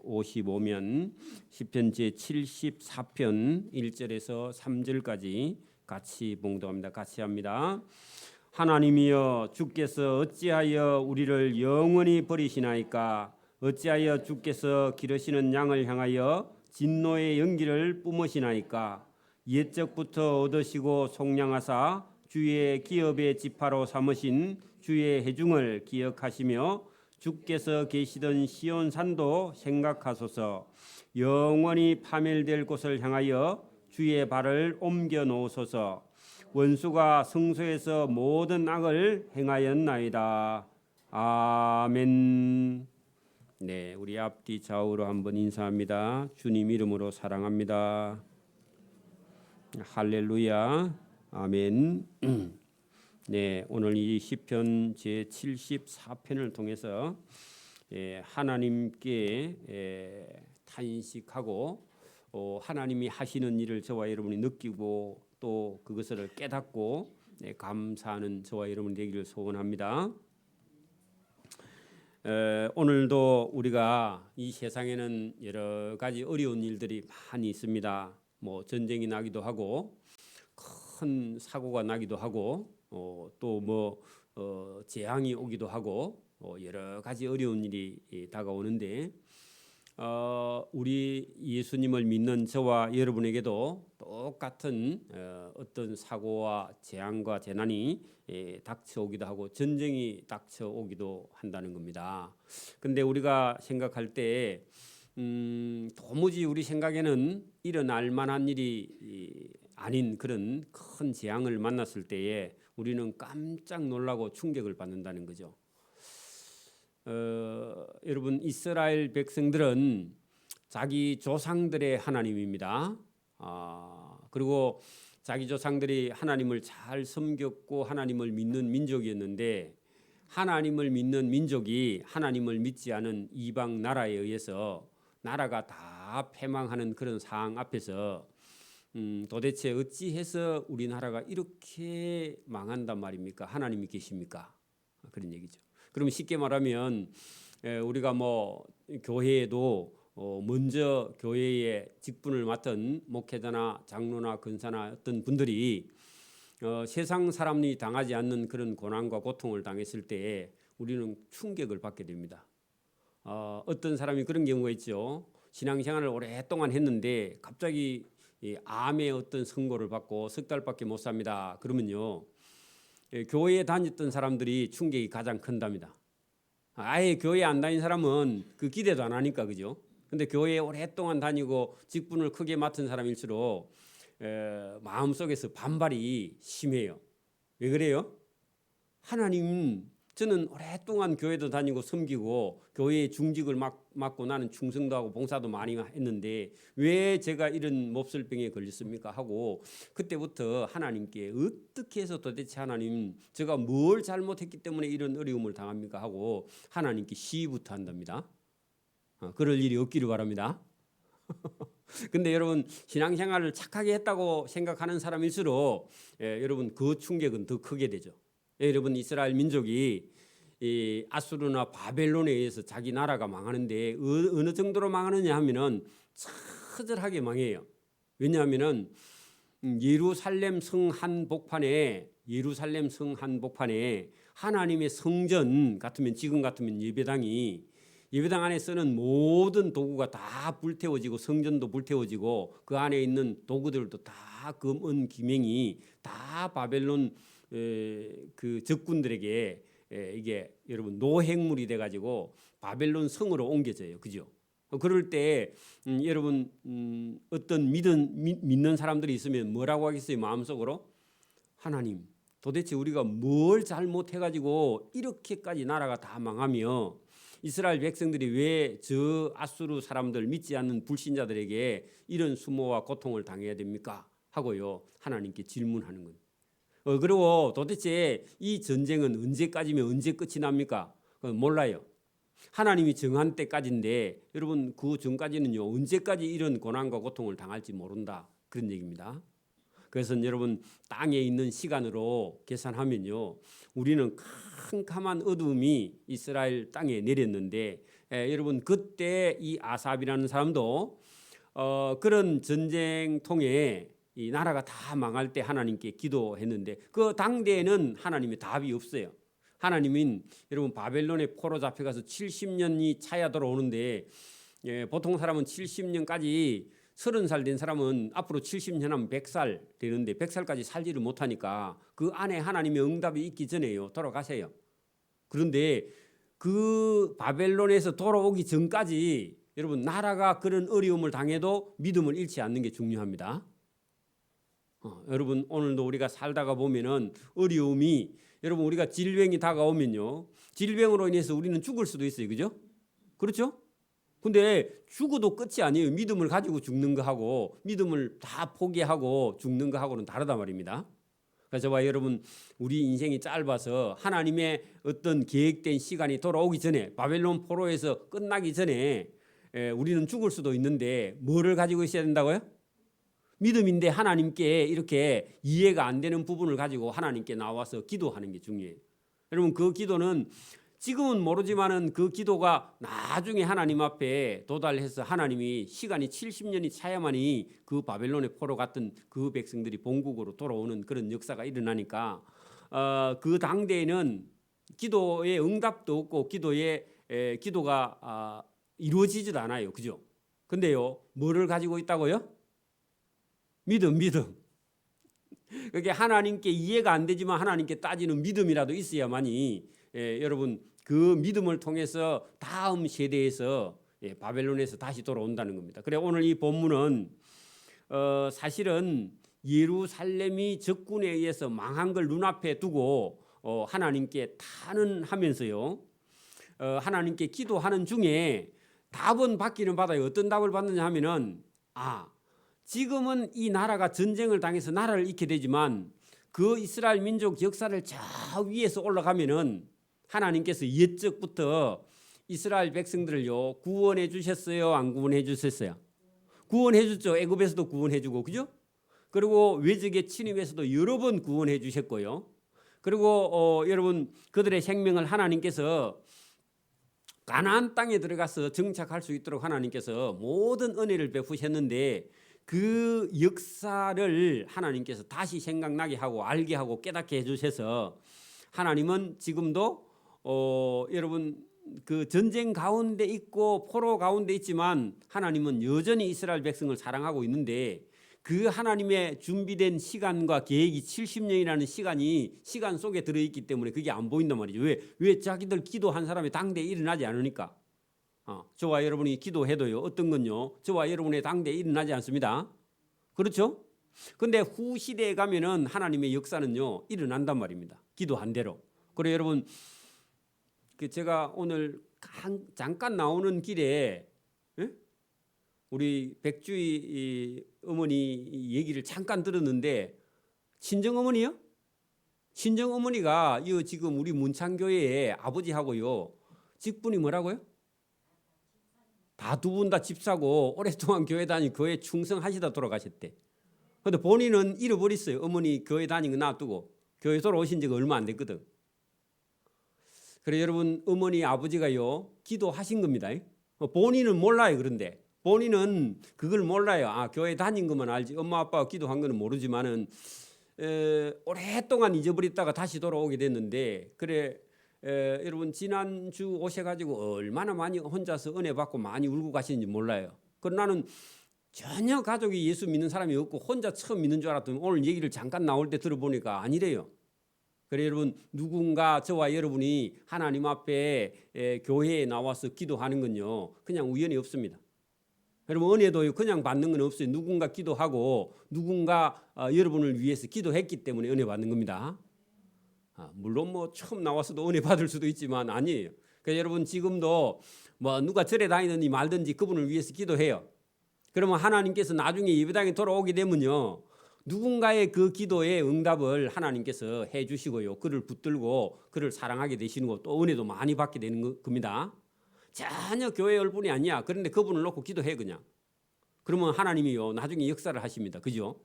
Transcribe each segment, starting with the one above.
55면 시편 제74편 1절에서 3절까지 같이 봉독합니다. 같이 합니다. 하나님이여 주께서 어찌하여 우리를 영원히 버리시나이까? 어찌하여 주께서 기르시는 양을 향하여 진노의 연기를 뿜으시나이까? 옛적부터 얻으시고 속량하사 주의 기업의 지파로 삼으신 주의 회중을 기억하시며 주께서 계시던 시온산도 생각하소서. 영원히 파멸될 곳을 향하여 주의 발을 옮겨 놓으소서. 원수가 성소에서 모든 악을 행하였나이다. 아멘. 네, 우리 앞뒤 좌우로 한번 인사합니다. 주님 이름으로 사랑합니다. 할렐루야. 아멘. 네, 오늘 이 시편 제74편을 통해서 하나님께 탄식하고 하나님이 하시는 일을 저와 여러분이 느끼고 또 그것을 깨닫고 감사하는 저와 여러분이 되기를 소원합니다. 오늘도 우리가 이 세상에는 여러 가지 어려운 일들이 많이 있습니다. 뭐 전쟁이 나기도 하고 큰 사고가 나기도 하고 또 뭐 재앙이 오기도 하고 여러 가지 어려운 일이 다가오는데 우리 예수님을 믿는 저와 여러분에게도 똑같은 어떤 사고와 재앙과 재난이 닥쳐오기도 하고 전쟁이 닥쳐오기도 한다는 겁니다. 근데 우리가 생각할 때 도무지 우리 생각에는 일어날 만한 일이 아닌 그런 큰 재앙을 만났을 때에 우리는 깜짝 놀라고 충격을 받는다는 거죠. 여러분, 이스라엘 백성들은 자기 조상들의 하나님입니다. 그리고 자기 조상들이 하나님을 잘 섬겼고 하나님을 믿는 민족이었는데 하나님을 믿는 민족이 하나님을 믿지 않은 이방 나라에 의해서 나라가 다 패망하는 그런 상황 앞에서 도대체 어찌해서 우리나라가 이렇게 망한단 말입니까? 하나님이 계십니까? 그런 얘기죠. 그럼 쉽게 말하면 우리가 뭐 교회에도 먼저 교회의 직분을 맡은 목회자나 장로나 권사나 어떤 분들이 세상 사람이 당하지 않는 그런 고난과 고통을 당했을 때에 우리는 충격을 받게 됩니다. 어떤 사람이 그런 경우가 있죠. 신앙생활을 오랫동안 했는데 갑자기 암의 어떤 선고를 받고 석 달밖에 못 삽니다. 그러면요. 교회에 다녔던 사람들이 충격이 가장 큰답니다. 아예 교회 안 다닌 사람은 그 기대도 안 하니까 그죠? 근데 교회에 오랫동안 다니고 직분을 크게 맡은 사람일수록 마음속에서 반발이 심해요. 왜 그래요? 하나님, 저는 오랫동안 교회도 다니고 섬기고 교회의 중직을 맡고 나는 충성도 하고 봉사도 많이 했는데 왜 제가 이런 몹쓸병에 걸렸습니까? 하고 그때부터 하나님께 어떻게 해서 도대체 하나님 제가 뭘 잘못했기 때문에 이런 어려움을 당합니까? 하고 하나님께 시부터 한답니다. 그럴 일이 없기를 바랍니다. 근데 여러분 신앙생활을 착하게 했다고 생각하는 사람일수록 여러분 그 충격은 더 크게 되죠. 여러분 이스라엘 민족이 이 아수르나 바벨론에 의해서 자기 나라가 망하는데 어느 정도로 망하느냐 하면은 처절하게 망해요. 왜냐하면은 예루살렘 성 한복판에 하나님의 성전 같으면 지금 같으면 예배당 안에 쓰는 모든 도구가 다 불태워지고 성전도 불태워지고 그 안에 있는 도구들도 다 금은 기명이 다 바벨론 그 적군들에게 이게 여러분 노획물이 돼가지고 바벨론 성으로 옮겨져요, 그죠? 그럴 때 여러분 어떤 믿는 사람들이 있으면 뭐라고 하겠어요? 마음속으로 하나님, 도대체 우리가 뭘 잘못해가지고 이렇게까지 나라가 다 망하며 이스라엘 백성들이 왜 저 아수르 사람들 믿지 않는 불신자들에게 이런 수모와 고통을 당해야 됩니까? 하고요 하나님께 질문하는 거예요. 그리고 도대체 이 전쟁은 언제까지면 언제 끝이 납니까? 몰라요. 하나님이 정한 때까지인데 여러분 그 전까지는요 언제까지 이런 고난과 고통을 당할지 모른다 그런 얘기입니다. 그래서 여러분 땅에 있는 시간으로 계산하면요 우리는 캄캄한 어둠이 이스라엘 땅에 내렸는데 여러분 그때 이 아삽이라는 사람도 그런 전쟁통에 이 나라가 다 망할 때 하나님께 기도했는데 그 당대에는 하나님의 답이 없어요. 하나님은 여러분 바벨론에 포로 잡혀가서 70년이 차야 돌아오는데 보통 사람은 70년까지 30살 된 사람은 앞으로 70년 하면 100살 되는데 100살까지 살지를 못하니까 그 안에 하나님의 응답이 있기 전에요. 돌아가세요. 그런데 그 바벨론에서 돌아오기 전까지 여러분 나라가 그런 어려움을 당해도 믿음을 잃지 않는 게 중요합니다. 여러분 오늘도 우리가 살다가 보면은 어려움이 여러분 우리가 질병이 다가오면요. 질병으로 인해서 우리는 죽을 수도 있어요. 그죠? 그렇죠? 근데 죽어도 끝이 아니에요. 믿음을 가지고 죽는 거하고 믿음을 다 포기하고 죽는 거하고는 다르다 말입니다. 그래서 저와 여러분 우리 인생이 짧아서 하나님의 어떤 계획된 시간이 돌아오기 전에 바벨론 포로에서 끝나기 전에 우리는 죽을 수도 있는데 뭐를 가지고 있어야 된다고요? 믿음인데 하나님께 이렇게 이해가 안 되는 부분을 가지고 하나님께 나와서 기도하는 게 중요해요. 여러분 그 기도는 지금은 모르지만은 그 기도가 나중에 하나님 앞에 도달해서 하나님이 시간이 70년이 차야만이 그 바벨론의 포로 같은 그 백성들이 본국으로 돌아오는 그런 역사가 일어나니까 그 당대에는 기도의 응답도 없고 기도가 이루어지지도 않아요. 그죠? 근데요 뭐를 가지고 있다고요? 믿음. 그게 하나님께 이해가 안 되지만 하나님께 따지는 믿음이라도 있어야만이 여러분 그 믿음을 통해서 다음 세대에서 바벨론에서 다시 돌아온다는 겁니다. 그래 오늘 이 본문은 사실은 예루살렘이 적군에 의해서 망한 걸 눈앞에 두고 하나님께 탄원하면서요. 하나님께 기도하는 중에 답은 받기는 받아요. 어떤 답을 받느냐 하면은 지금은 이 나라가 전쟁을 당해서 나라를 잃게 되지만 그 이스라엘 민족 역사를 저 위에서 올라가면은 하나님께서 옛적부터 이스라엘 백성들을요 구원해 주셨어요, 안 구원해 주셨어요? 구원해 줬죠. 애굽에서도 구원해 주고 그죠? 그리고 외적의 침입에서도 여러 번 구원해 주셨고요. 그리고 여러분 그들의 생명을 하나님께서 가나안 땅에 들어가서 정착할 수 있도록 하나님께서 모든 은혜를 베푸셨는데 그 역사를 하나님께서 다시 생각나게 하고 알게 하고 깨닫게 해주셔서 하나님은 지금도 여러분 그 전쟁 가운데 있고 포로 가운데 있지만 하나님은 여전히 이스라엘 백성을 사랑하고 있는데 그 하나님의 준비된 시간과 계획이 70년이라는 시간 속에 들어있기 때문에 그게 안 보인단 말이죠. 왜 자기들 기도한 사람이 당대에 일어나지 않으니까. 저와 여러분이 기도해도요. 어떤 건요. 저와 여러분의 당대에 일어나지 않습니다. 그렇죠? 근데 후 시대에 가면은 하나님의 역사는요. 일어난단 말입니다. 기도한 대로. 그래 여러분 제가 오늘 잠깐 나오는 길에 우리 백주희 어머니 얘기를 잠깐 들었는데 친정어머니요? 친정어머니가 이 지금 우리 문창교회의 아버지하고요. 직분이 뭐라고요? 다 두 분 다 집사고 오랫동안 교회 다니고 교회 충성하시다 돌아가셨대. 그런데 본인은 잃어버렸어요. 어머니 교회 다니는 거 놔두고 교회 돌아오신 지가 얼마 안 됐거든. 그래 여러분 어머니 아버지가요 기도하신 겁니다. 본인은 몰라요. 그런데 본인은 그걸 몰라요. 교회 다닌 것만 알지 엄마 아빠가 기도한 거는 모르지만은 오랫동안 잊어버렸다가 다시 돌아오게 됐는데 그래 여러분 지난주 오셔가지고 얼마나 많이 혼자서 은혜 받고 많이 울고 가시는지 몰라요. 그러나 나는 전혀 가족이 예수 믿는 사람이 없고 혼자 처음 믿는 줄 알았더니 오늘 얘기를 잠깐 나올 때 들어보니까 아니래요. 그래 여러분 누군가 저와 여러분이 하나님 앞에 교회에 나와서 기도하는 건요 그냥 우연이 없습니다. 여러분 은혜도 그냥 받는 건 없어요. 누군가 기도하고 누군가 여러분을 위해서 기도했기 때문에 은혜 받는 겁니다. 물론 뭐 처음 나와서도 은혜 받을 수도 있지만 아니에요. 그래서 여러분 지금도 뭐 누가 절에 다니든지 말든지 그분을 위해서 기도해요. 그러면 하나님께서 나중에 예배당에 돌아오게 되면요. 누군가의 그 기도의 응답을 하나님께서 해 주시고요. 그를 붙들고 그를 사랑하게 되시는 거 또 은혜도 많이 받게 되는 겁니다. 전혀 교회 올 분이 아니야. 그런데 그분을 놓고 기도해 그냥. 그러면 하나님이요. 나중에 역사를 하십니다. 그죠?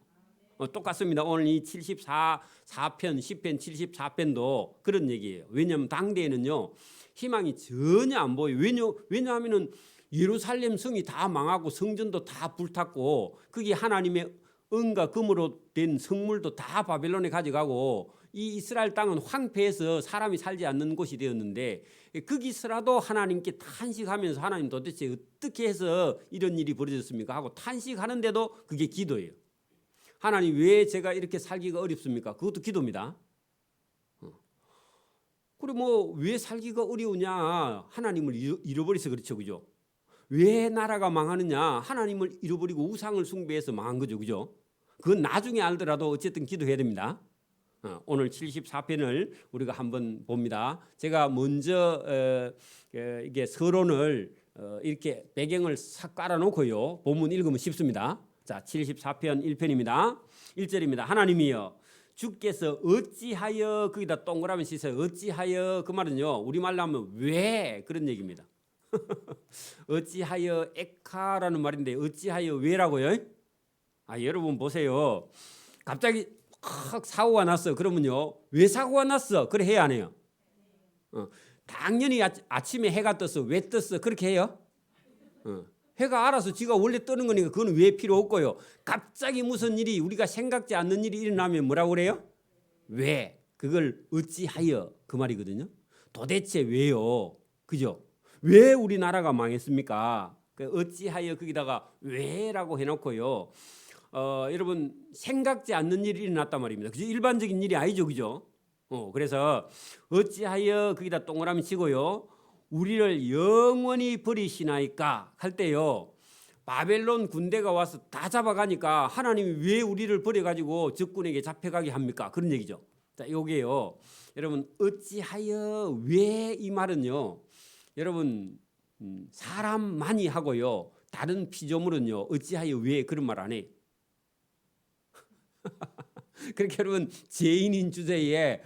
똑같습니다. 오늘 이 74편 10편 74편도 그런 얘기예요. 왜냐하면 당대에는요. 희망이 전혀 안 보여요. 왜냐하면은 예루살렘 성이 다 망하고 성전도 다 불탔고 거기 하나님의 은과 금으로 된 성물도 다 바벨론에 가져가고 이 이스라엘 땅은 황폐해서 사람이 살지 않는 곳이 되었는데 거기서라도 하나님께 탄식하면서 하나님 도대체 어떻게 해서 이런 일이 벌어졌습니까 하고 탄식하는데도 그게 기도예요. 하나님 왜 제가 이렇게 살기가 어렵습니까? 그것도 기도입니다. 그리고 뭐 왜 살기가 어려우냐? 하나님을 잃어버려서 그렇죠, 그죠? 왜 나라가 망하느냐? 하나님을 잃어버리고 우상을 숭배해서 망한 거죠, 그죠? 그건 나중에 알더라도 어쨌든 기도해야 됩니다. 오늘 74편을 우리가 한번 봅니다. 제가 먼저 이게 서론을 이렇게 배경을 싹 깔아놓고요. 본문 읽으면 쉽습니다. 자, 74편 1편입니다. 1절입니다. 하나님이여 주께서 어찌하여 거기다 동그라미 씻어요. 어찌하여 그 말은요. 우리말로 하면 왜 그런 얘기입니다. 어찌하여 에카라는 말인데 어찌하여 왜라고요? 여러분 보세요. 갑자기 사고가 났어. 그러면요. 왜 사고가 났어? 그래 해야 안 해요? 당연히 아침에 해가 떴어. 왜 떴어? 그렇게 해요? 해가 알아서 지가 원래 뜨는 거니까 그건 왜 필요 없고요. 갑자기 무슨 일이 우리가 생각지 않는 일이 일어나면 뭐라고 그래요? 왜? 그걸 어찌하여 그 말이거든요. 도대체 왜요? 그죠? 왜 우리나라가 망했습니까? 어찌하여 거기다가 왜라고 해놓고요. 여러분 생각지 않는 일이 일어났단 말입니다. 그죠? 일반적인 일이 아니죠, 그죠? 그래서 어찌하여 거기다 동그라미 치고요. 우리를 영원히 버리시나이까 할 때요. 바벨론 군대가 와서 다 잡아가니까 하나님이 왜 우리를 버려가지고 적군에게 잡혀가게 합니까? 그런 얘기죠. 자, 요게요. 여러분 어찌하여 왜 이 말은요. 여러분 사람만이 하고요. 다른 피조물은요. 어찌하여 왜 그런 말 안 해? 그렇게 여러분 죄인인 주제에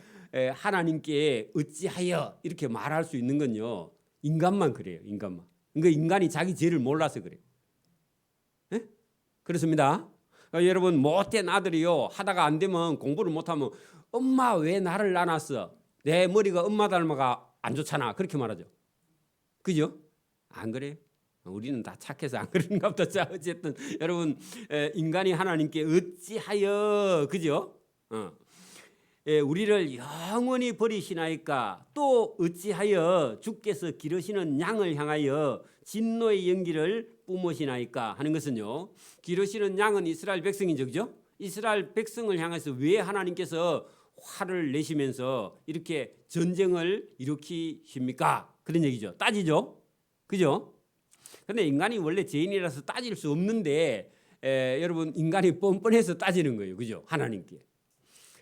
하나님께 어찌하여 이렇게 말할 수 있는 건요. 인간만 그래요. 인간만. 그러니까 인간이 자기 죄를 몰라서 그래요. 네? 그렇습니다. 여러분 못된 아들이요. 하다가 안 되면 공부를 못하면 엄마 왜 나를 낳았어? 내 머리가 엄마 닮아가 안 좋잖아. 그렇게 말하죠. 그죠? 안 그래요? 우리는 다 착해서 안 그런가 보다. 자, 어쨌든 여러분 인간이 하나님께 어찌하여 그죠? 우리를 영원히 버리시나이까 또 어찌하여 주께서 기르시는 양을 향하여 진노의 연기를 뿜으시나이까 하는 것은요. 기르시는 양은 이스라엘 백성이죠. 그죠? 이스라엘 백성을 향해서 왜 하나님께서 화를 내시면서 이렇게 전쟁을 일으키십니까? 그런 얘기죠. 따지죠. 그죠? 근데 인간이 원래 죄인이라서 따질 수 없는데 여러분 인간이 뻔뻔해서 따지는 거예요. 그죠? 하나님께.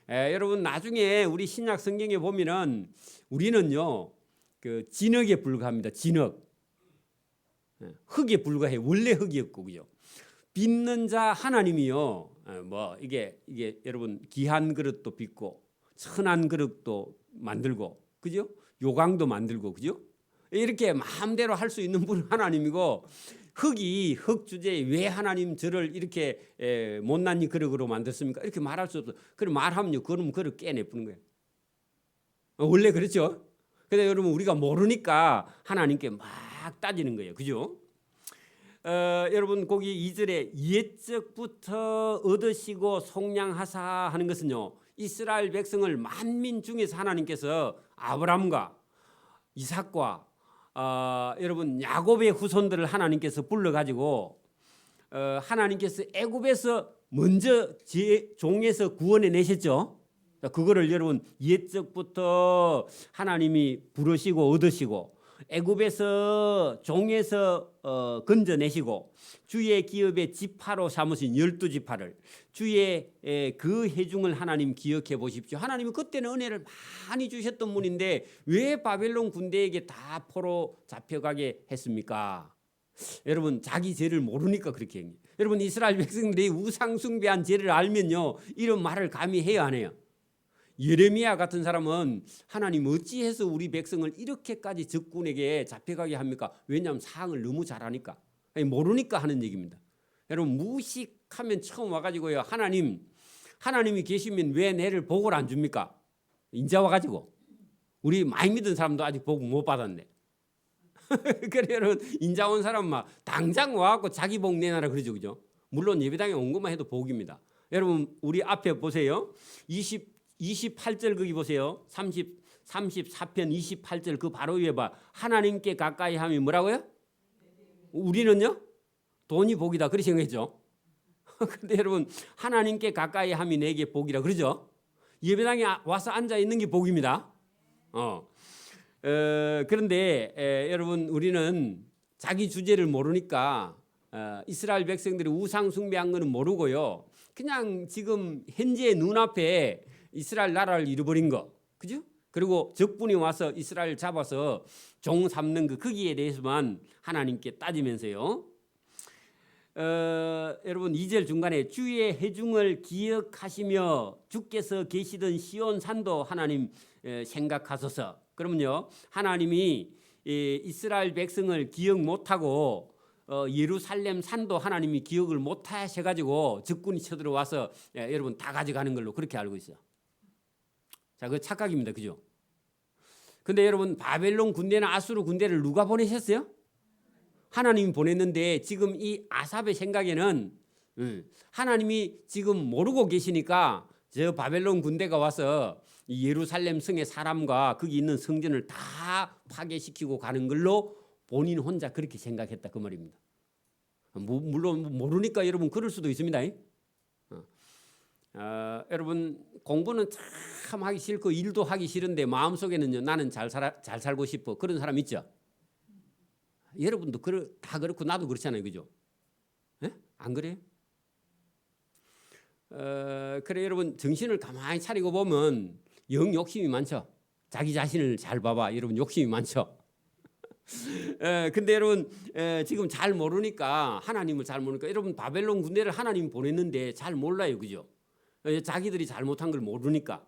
여러분 나중에 우리 신약 성경에 보면은 우리는요 그 진흙에 불과합니다. 진흙. 흙에 불과해. 원래 흙이었고 그죠? 빚는 자 하나님이요. 뭐 이게 여러분 귀한 그릇도 빚고 천한 그릇도 만들고 그죠? 요강도 만들고 그죠? 이렇게 마음대로 할 수 있는 분은 하나님이고 흙이 흙 주제에 왜 하나님 저를 이렇게 못난 이 그릇으로 만들었습니까? 이렇게 말할 수 없어. 그럼 말하면요. 그럼 그릇 깨내푸는 거예요. 원래 그렇죠. 근데 여러분 우리가 모르니까 하나님께 막 따지는 거예요. 그죠? 여러분 거기 2절에 옛적부터 얻으시고 속량하사 하는 것은요. 이스라엘 백성을 만민 중에서 하나님께서 아브람과 이삭과 여러분 야곱의 후손들을 하나님께서 불러가지고 하나님께서 애굽에서 먼저 종에서 구원해 내셨죠. 그거를 여러분 옛적부터 하나님이 부르시고 얻으시고 애굽에서 종에서 건져내시고 주의 기업의 지파로 삼으신 12지파를 주의 그 해중을 하나님 기억해 보십시오. 하나님이 그때는 은혜를 많이 주셨던 분인데 왜 바벨론 군대에게 다 포로 잡혀가게 했습니까? 여러분 자기 죄를 모르니까 그렇게 합니다. 여러분 이스라엘 백성들이 우상 숭배한 죄를 알면요 이런 말을 감히 해야 안 해요? 예레미야 같은 사람은 하나님 어찌해서 우리 백성을 이렇게까지 적군에게 잡혀가게 합니까? 왜냐하면 사항을 너무 잘 아니까. 모르니까 하는 얘기입니다. 여러분 무식하면 처음 와가지고요. 하나님이 계시면 왜 내를 복을 안 줍니까? 인자 와가지고 우리 많이 믿은 사람도 아직 복 못 받았네. 그래 여러분 인자 온 사람 막 당장 와갖고 자기 복 내놔라 그러죠, 그죠? 물론 예배당에 온 것만 해도 복입니다. 여러분 우리 앞에 보세요. 28절 거기 보세요. 34편 28절 그 바로 위에 봐. 하나님께 가까이 함이 뭐라고요? 우리는요? 돈이 복이다. 그렇게 생각했죠. 근데 여러분 하나님께 가까이 함이 내게 복이라 그러죠. 예배당에 와서 앉아 있는 게 복입니다. 그런데 여러분 우리는 자기 주제를 모르니까 이스라엘 백성들이 우상 숭배한 거는 모르고요. 그냥 지금 현재 눈앞에 이스라엘 나라를 잃어버린 거, 그죠? 그리고 적군이 와서 이스라엘 잡아서 종 삼는 그 거기에 대해서만 하나님께 따지면서요. 여러분 2절 중간에 주의 해중을 기억하시며 주께서 계시던 시온 산도 하나님 생각하소서. 그러면요 하나님이 이스라엘 백성을 기억 못하고 예루살렘 산도 하나님이 기억을 못하셔가지고 적군이 쳐들어와서 여러분 다 가져가는 걸로 그렇게 알고 있어요. 자, 그 착각입니다, 그죠? 근데 여러분 바벨론 군대나 아수르 군대를 누가 보내셨어요? 하나님이 보냈는데 지금 이 아삽의 생각에는 하나님이 지금 모르고 계시니까 저 바벨론 군대가 와서 이 예루살렘 성의 사람과 거기 있는 성전을 다 파괴시키고 가는 걸로 본인 혼자 그렇게 생각했다 그 말입니다. 물론 모르니까 여러분 그럴 수도 있습니다. 여러분 공부는 참 하기 싫고 일도 하기 싫은데 마음속에는요 나는 잘 살고 싶어 그런 사람 있죠? 여러분도 다 그렇고 나도 그렇잖아요, 그죠? 안 그래요? 그래 여러분 정신을 가만히 차리고 보면 영 욕심이 많죠. 자기 자신을 잘 봐봐. 여러분 욕심이 많죠. 근데 여러분 지금 잘 모르니까 하나님을 잘 모르니까 여러분 바벨론 군대를 하나님이 보냈는데 잘 몰라요, 그죠? 자기들이 잘못한 걸 모르니까.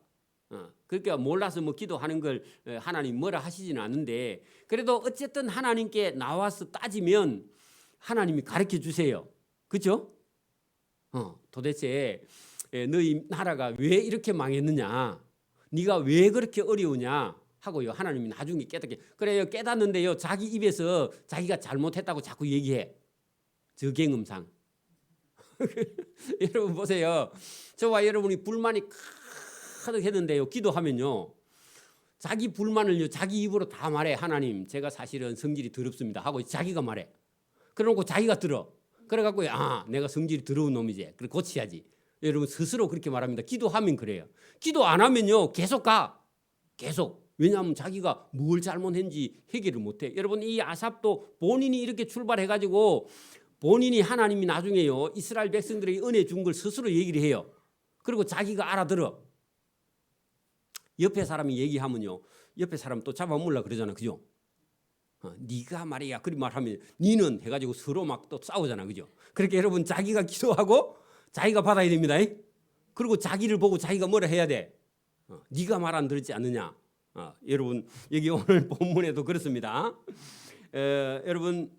그러니까 몰라서 뭐 기도하는 걸 하나님 뭐라 하시지는 않는데 그래도 어쨌든 하나님께 나와서 따지면 하나님이 가르쳐 주세요. 그렇죠? 도대체 너희 나라가 왜 이렇게 망했느냐? 네가 왜 그렇게 어려우냐? 하고요. 하나님이 나중에 깨닫게. 그래요. 깨닫는데요. 자기 입에서 자기가 잘못했다고 자꾸 얘기해. 저갱음상. 여러분 보세요. 저와 여러분이 불만이 가득했는데요. 기도하면요. 자기 불만을요. 자기 입으로 다 말해. 하나님 제가 사실은 성질이 더럽습니다. 하고 자기가 말해. 그러고 자기가 들어. 그래갖고 내가 성질이 더러운 놈이지. 그래 고쳐야지. 여러분 스스로 그렇게 말합니다. 기도하면 그래요. 기도 안 하면요. 계속 가. 계속. 왜냐하면 자기가 뭘 잘못했는지 해결을 못해. 여러분 이 아삽도 본인이 이렇게 출발해가지고 본인이 하나님이 나중에요. 이스라엘 백성들에게 은혜 준 걸 스스로 얘기를 해요. 그리고 자기가 알아들어. 옆에 사람이 얘기하면요. 옆에 사람 또 잡아먹으려고 그러잖아. 그죠? 네가 말이야. 그리 말하면 니는 해가지고 서로 막 또 싸우잖아. 그죠? 그렇게 여러분 자기가 기도하고 자기가 받아야 됩니다. 그리고 자기를 보고 자기가 뭐라 해야 돼? 네가 말 안 들었지 않느냐? 여러분 여기 오늘 본문에도 그렇습니다. 여러분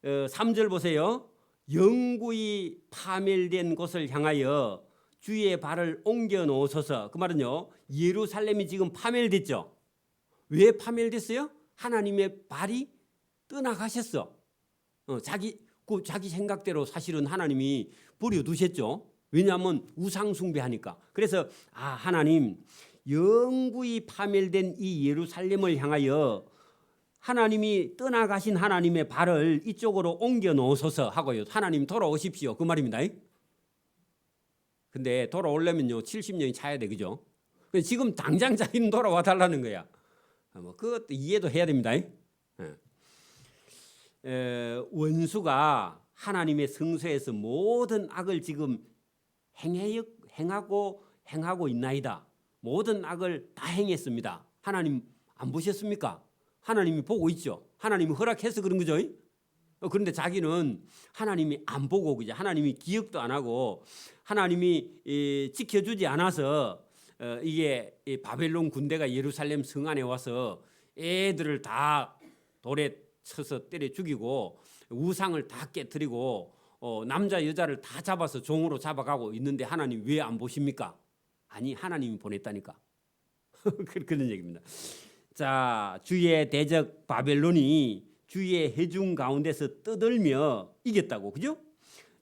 3절 보세요. 영구히 파멸된 곳을 향하여 주의 발을 옮겨 놓으소서. 그 말은요. 예루살렘이 지금 파멸됐죠. 왜 파멸됐어요? 하나님의 발이 떠나가셨어. 자기 생각대로 사실은 하나님이 버려두셨죠. 왜냐하면 우상 숭배하니까. 그래서 하나님 영구히 파멸된 이 예루살렘을 향하여 하나님이 떠나가신 하나님의 발을 이쪽으로 옮겨 놓으소서 하고요. 하나님 돌아오십시오. 그 말입니다. 근데 돌아오려면요 70년이 차야 돼, 그죠? 지금 당장 자기는 돌아와 달라는 거야. 그것도 이해도 해야 됩니다. 원수가 하나님의 성소에서 모든 악을 지금 행하고 있나이다. 모든 악을 다 행했습니다. 하나님 안 보셨습니까? 하나님이 보고 있죠. 하나님이 허락해서 그런 거죠. 그런데 자기는 하나님이 안 보고 그죠. 하나님이 기억도 안 하고 하나님이 지켜주지 않아서 이게 바벨론 군대가 예루살렘 성 안에 와서 애들을 다 돌에 쳐서 때려 죽이고 우상을 다 깨뜨리고 남자 여자를 다 잡아서 종으로 잡아가고 있는데 하나님 왜 안 보십니까? 아니 하나님이 보냈다니까. 그런 얘기입니다. 자, 주의 대적 바벨론이 주의 회중 가운데서 떠들며 이겼다고, 그죠?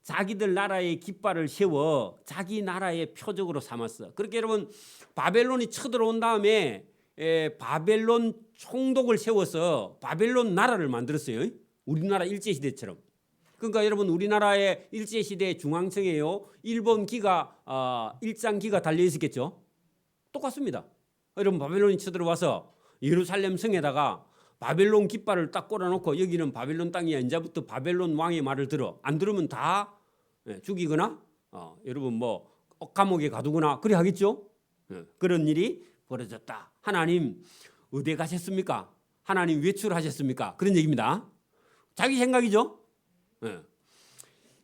자기들 나라의 깃발을 세워 자기 나라의 표적으로 삼았어. 그렇게 여러분 바벨론이 쳐들어온 다음에 바벨론 총독을 세워서 바벨론 나라를 만들었어요. 우리나라 일제시대처럼. 그러니까 여러분 우리나라의 일제시대 중앙청에요 일본 일장기가 달려 있었겠죠. 똑같습니다. 여러분 바벨론이 쳐들어와서 예루살렘 성에다가 바벨론 깃발을 딱 꽂아놓고 여기는 바벨론 땅이야. 이제부터 바벨론 왕의 말을 들어. 안 들으면 다 죽이거나 여러분 뭐 감옥에 가두거나 그래 하겠죠. 그런 일이 벌어졌다. 하나님 어디 가셨습니까? 하나님 외출하셨습니까? 그런 얘기입니다. 자기 생각이죠.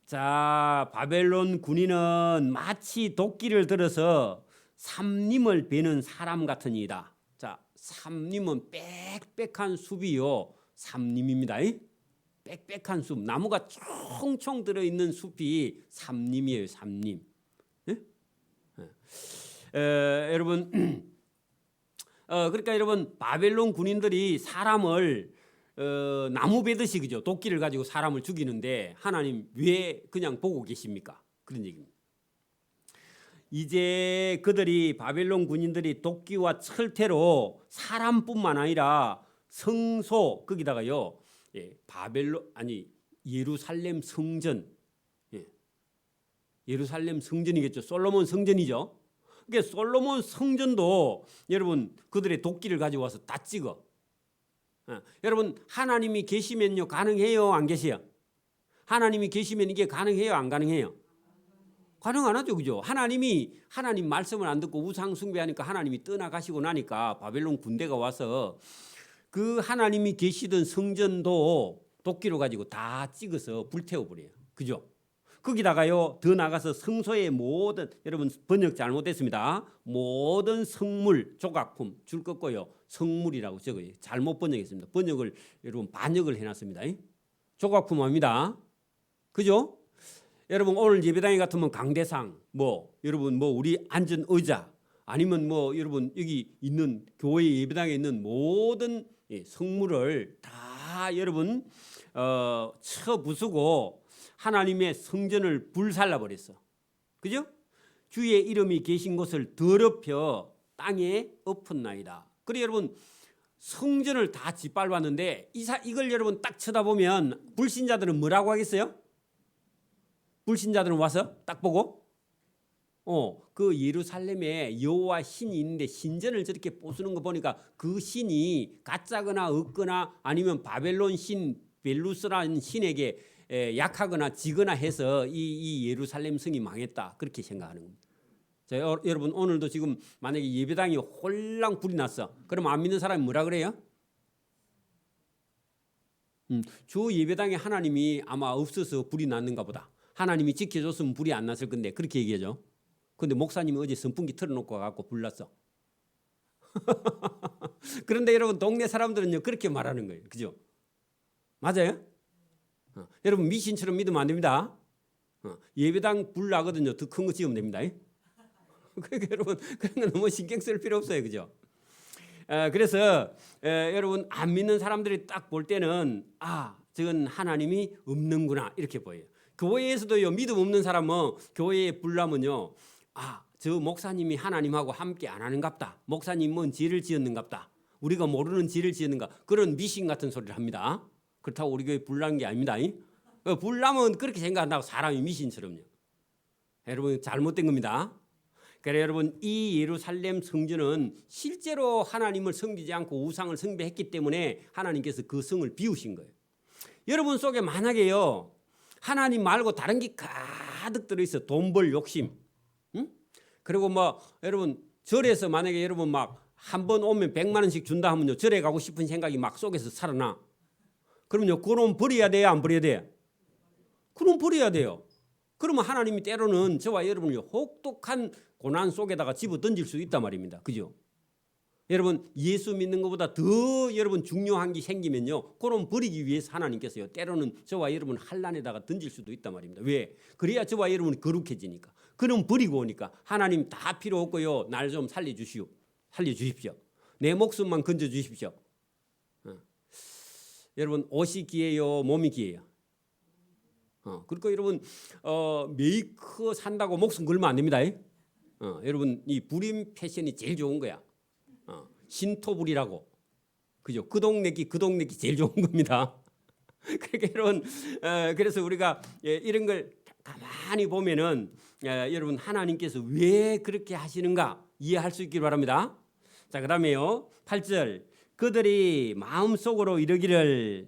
자, 바벨론 군인은 마치 도끼를 들어서 삼림을 베는 사람 같은 이다. 자, 삼림은 빽빽한 숲이요. 삼림입니다. 빽빽한 숲, 나무가 총총 들어있는 숲이 삼림이에요. 삼림. 여러분, 그러니까 여러분 바벨론 군인들이 사람을 나무 베듯이 그죠? 도끼를 가지고 사람을 죽이는데 하나님 왜 그냥 보고 계십니까? 그런 얘기입니다. 이제 그들이 바벨론 군인들이 도끼와 철퇴로 사람뿐만 아니라 성소 거기다가요 예루살렘 성전, 예루살렘 성전이겠죠. 솔로몬 성전이죠. 그러니까 솔로몬 성전도 여러분 그들의 도끼를 가지고 와서 다 찍어. 여러분 하나님이 계시면요 가능해요 안 계세요? 하나님이 계시면 이게 가능해요 안 가능해요? 가능 안 하죠, 그죠? 하나님 말씀을 안 듣고 우상 숭배하니까 하나님이 떠나가시고 나니까 바벨론 군대가 와서 그 하나님이 계시던 성전도 도끼로 가지고 다 찍어서 불태워 버려요, 그죠? 거기다가요 더 나가서 성소의 모든 여러분 번역 잘못됐습니다. 모든 성물 조각품 줄 꺾고요 성물이라고 적어요. 잘못 번역했습니다. 번역을 여러분 반역을 해놨습니다. 조각품 합니다, 그죠? 여러분 오늘 예배당에 같으면 강대상 여러분 우리 앉은 의자 아니면 여러분 여기 있는 교회 예배당에 있는 모든 성물을 다 여러분 쳐 부수고 하나님의 성전을 불살라 버렸어. 그죠? 주의 이름이 계신 곳을 더럽혀 땅에 엎었나이다. 그래 여러분 성전을 다 짓밟았는데 이걸 여러분 딱 쳐다보면 불신자들은 뭐라고 하겠어요? 불신자들은 와서 딱 보고 그 예루살렘에 여호와 신이 있는데 신전을 저렇게 부수는 거 보니까 그 신이 가짜거나 없거나 아니면 바벨론 신 벨루스라는 신에게 약하거나 지거나 해서 이 예루살렘 성이 망했다 그렇게 생각하는 겁니다. 자, 여러분 오늘도 지금 만약에 예배당이 홀랑 불이 났어. 그럼 안 믿는 사람이 뭐라 그래요? 저 예배당에 하나님이 아마 없어서 불이 났는가 보다. 하나님이 지켜줬으면 불이 안 났을 건데 그렇게 얘기하죠. 그런데 목사님이 어제 선풍기 틀어놓고 가고 불났어. 그런데 여러분 동네 사람들은요 그렇게 말하는 거예요, 그죠? 맞아요? 여러분 미신처럼 믿으면 안 됩니다. 예배당 불 나거든요. 더 큰 거 지으면 됩니다. 그러니까 여러분 그런 거 너무 신경 쓸 필요 없어요, 그죠? 그래서 여러분 안 믿는 사람들이 딱 볼 때는 저건 하나님이 없는구나 이렇게 보여요. 교회에서도요 믿음 없는 사람은 교회에 불나면요 저 목사님이 하나님하고 함께 안 하는갑다. 목사님은 죄를 지었는갑다. 우리가 모르는 죄를 지었는가 그런 미신 같은 소리를 합니다. 그렇다고 우리 교회 불나는 게 아닙니다. 불나면 그렇게 생각한다고 사람이 미신처럼요. 여러분 잘못된 겁니다. 그래 여러분 이 예루살렘 성전은 실제로 하나님을 섬기지 않고 우상을 숭배했기 때문에 하나님께서 그 성을 비우신 거예요. 여러분 속에 만약에요 하나님 말고 다른 게 가득 들어있어. 돈 벌 욕심. 그리고 여러분 절에서 만약에 여러분 한 번 오면 100만 원씩 준다 하면요 절에 가고 싶은 생각이 막 속에서 살아나. 그러면요 그놈 버려야 돼요 안 버려야 돼요? 그놈 버려야 돼요. 그러면 하나님이 때로는 저와 여러분을 혹독한 고난 속에다가 집어 던질 수 있단 말입니다. 그죠? 여러분 예수 믿는 것보다 더 여러분 중요한 게 생기면요 그럼 버리기 위해서 하나님께서요 때로는 저와 여러분 환난에다가 던질 수도 있단 말입니다. 왜? 그래야 저와 여러분이 거룩해지니까. 그럼 버리고 오니까 하나님 다 필요 없고요 날 좀 살려주시오. 살려주십시오. 내 목숨만 건져주십시오. 여러분 옷이 귀해요, 몸이 귀해요? 그러니까 여러분 메이커 산다고 목숨 걸면 안 됩니다. 여러분 이 불임 패션이 제일 좋은 거야. 신토불이라고. 그죠? 그 동네 기 제일 좋은 겁니다. 그러니까 여러분 그래서 우리가 이런 걸 가만히 보면은 여러분 하나님께서 왜 그렇게 하시는가 이해할 수 있기를 바랍니다. 자, 그다음에요. 8절. 그들이 마음속으로 이르기를,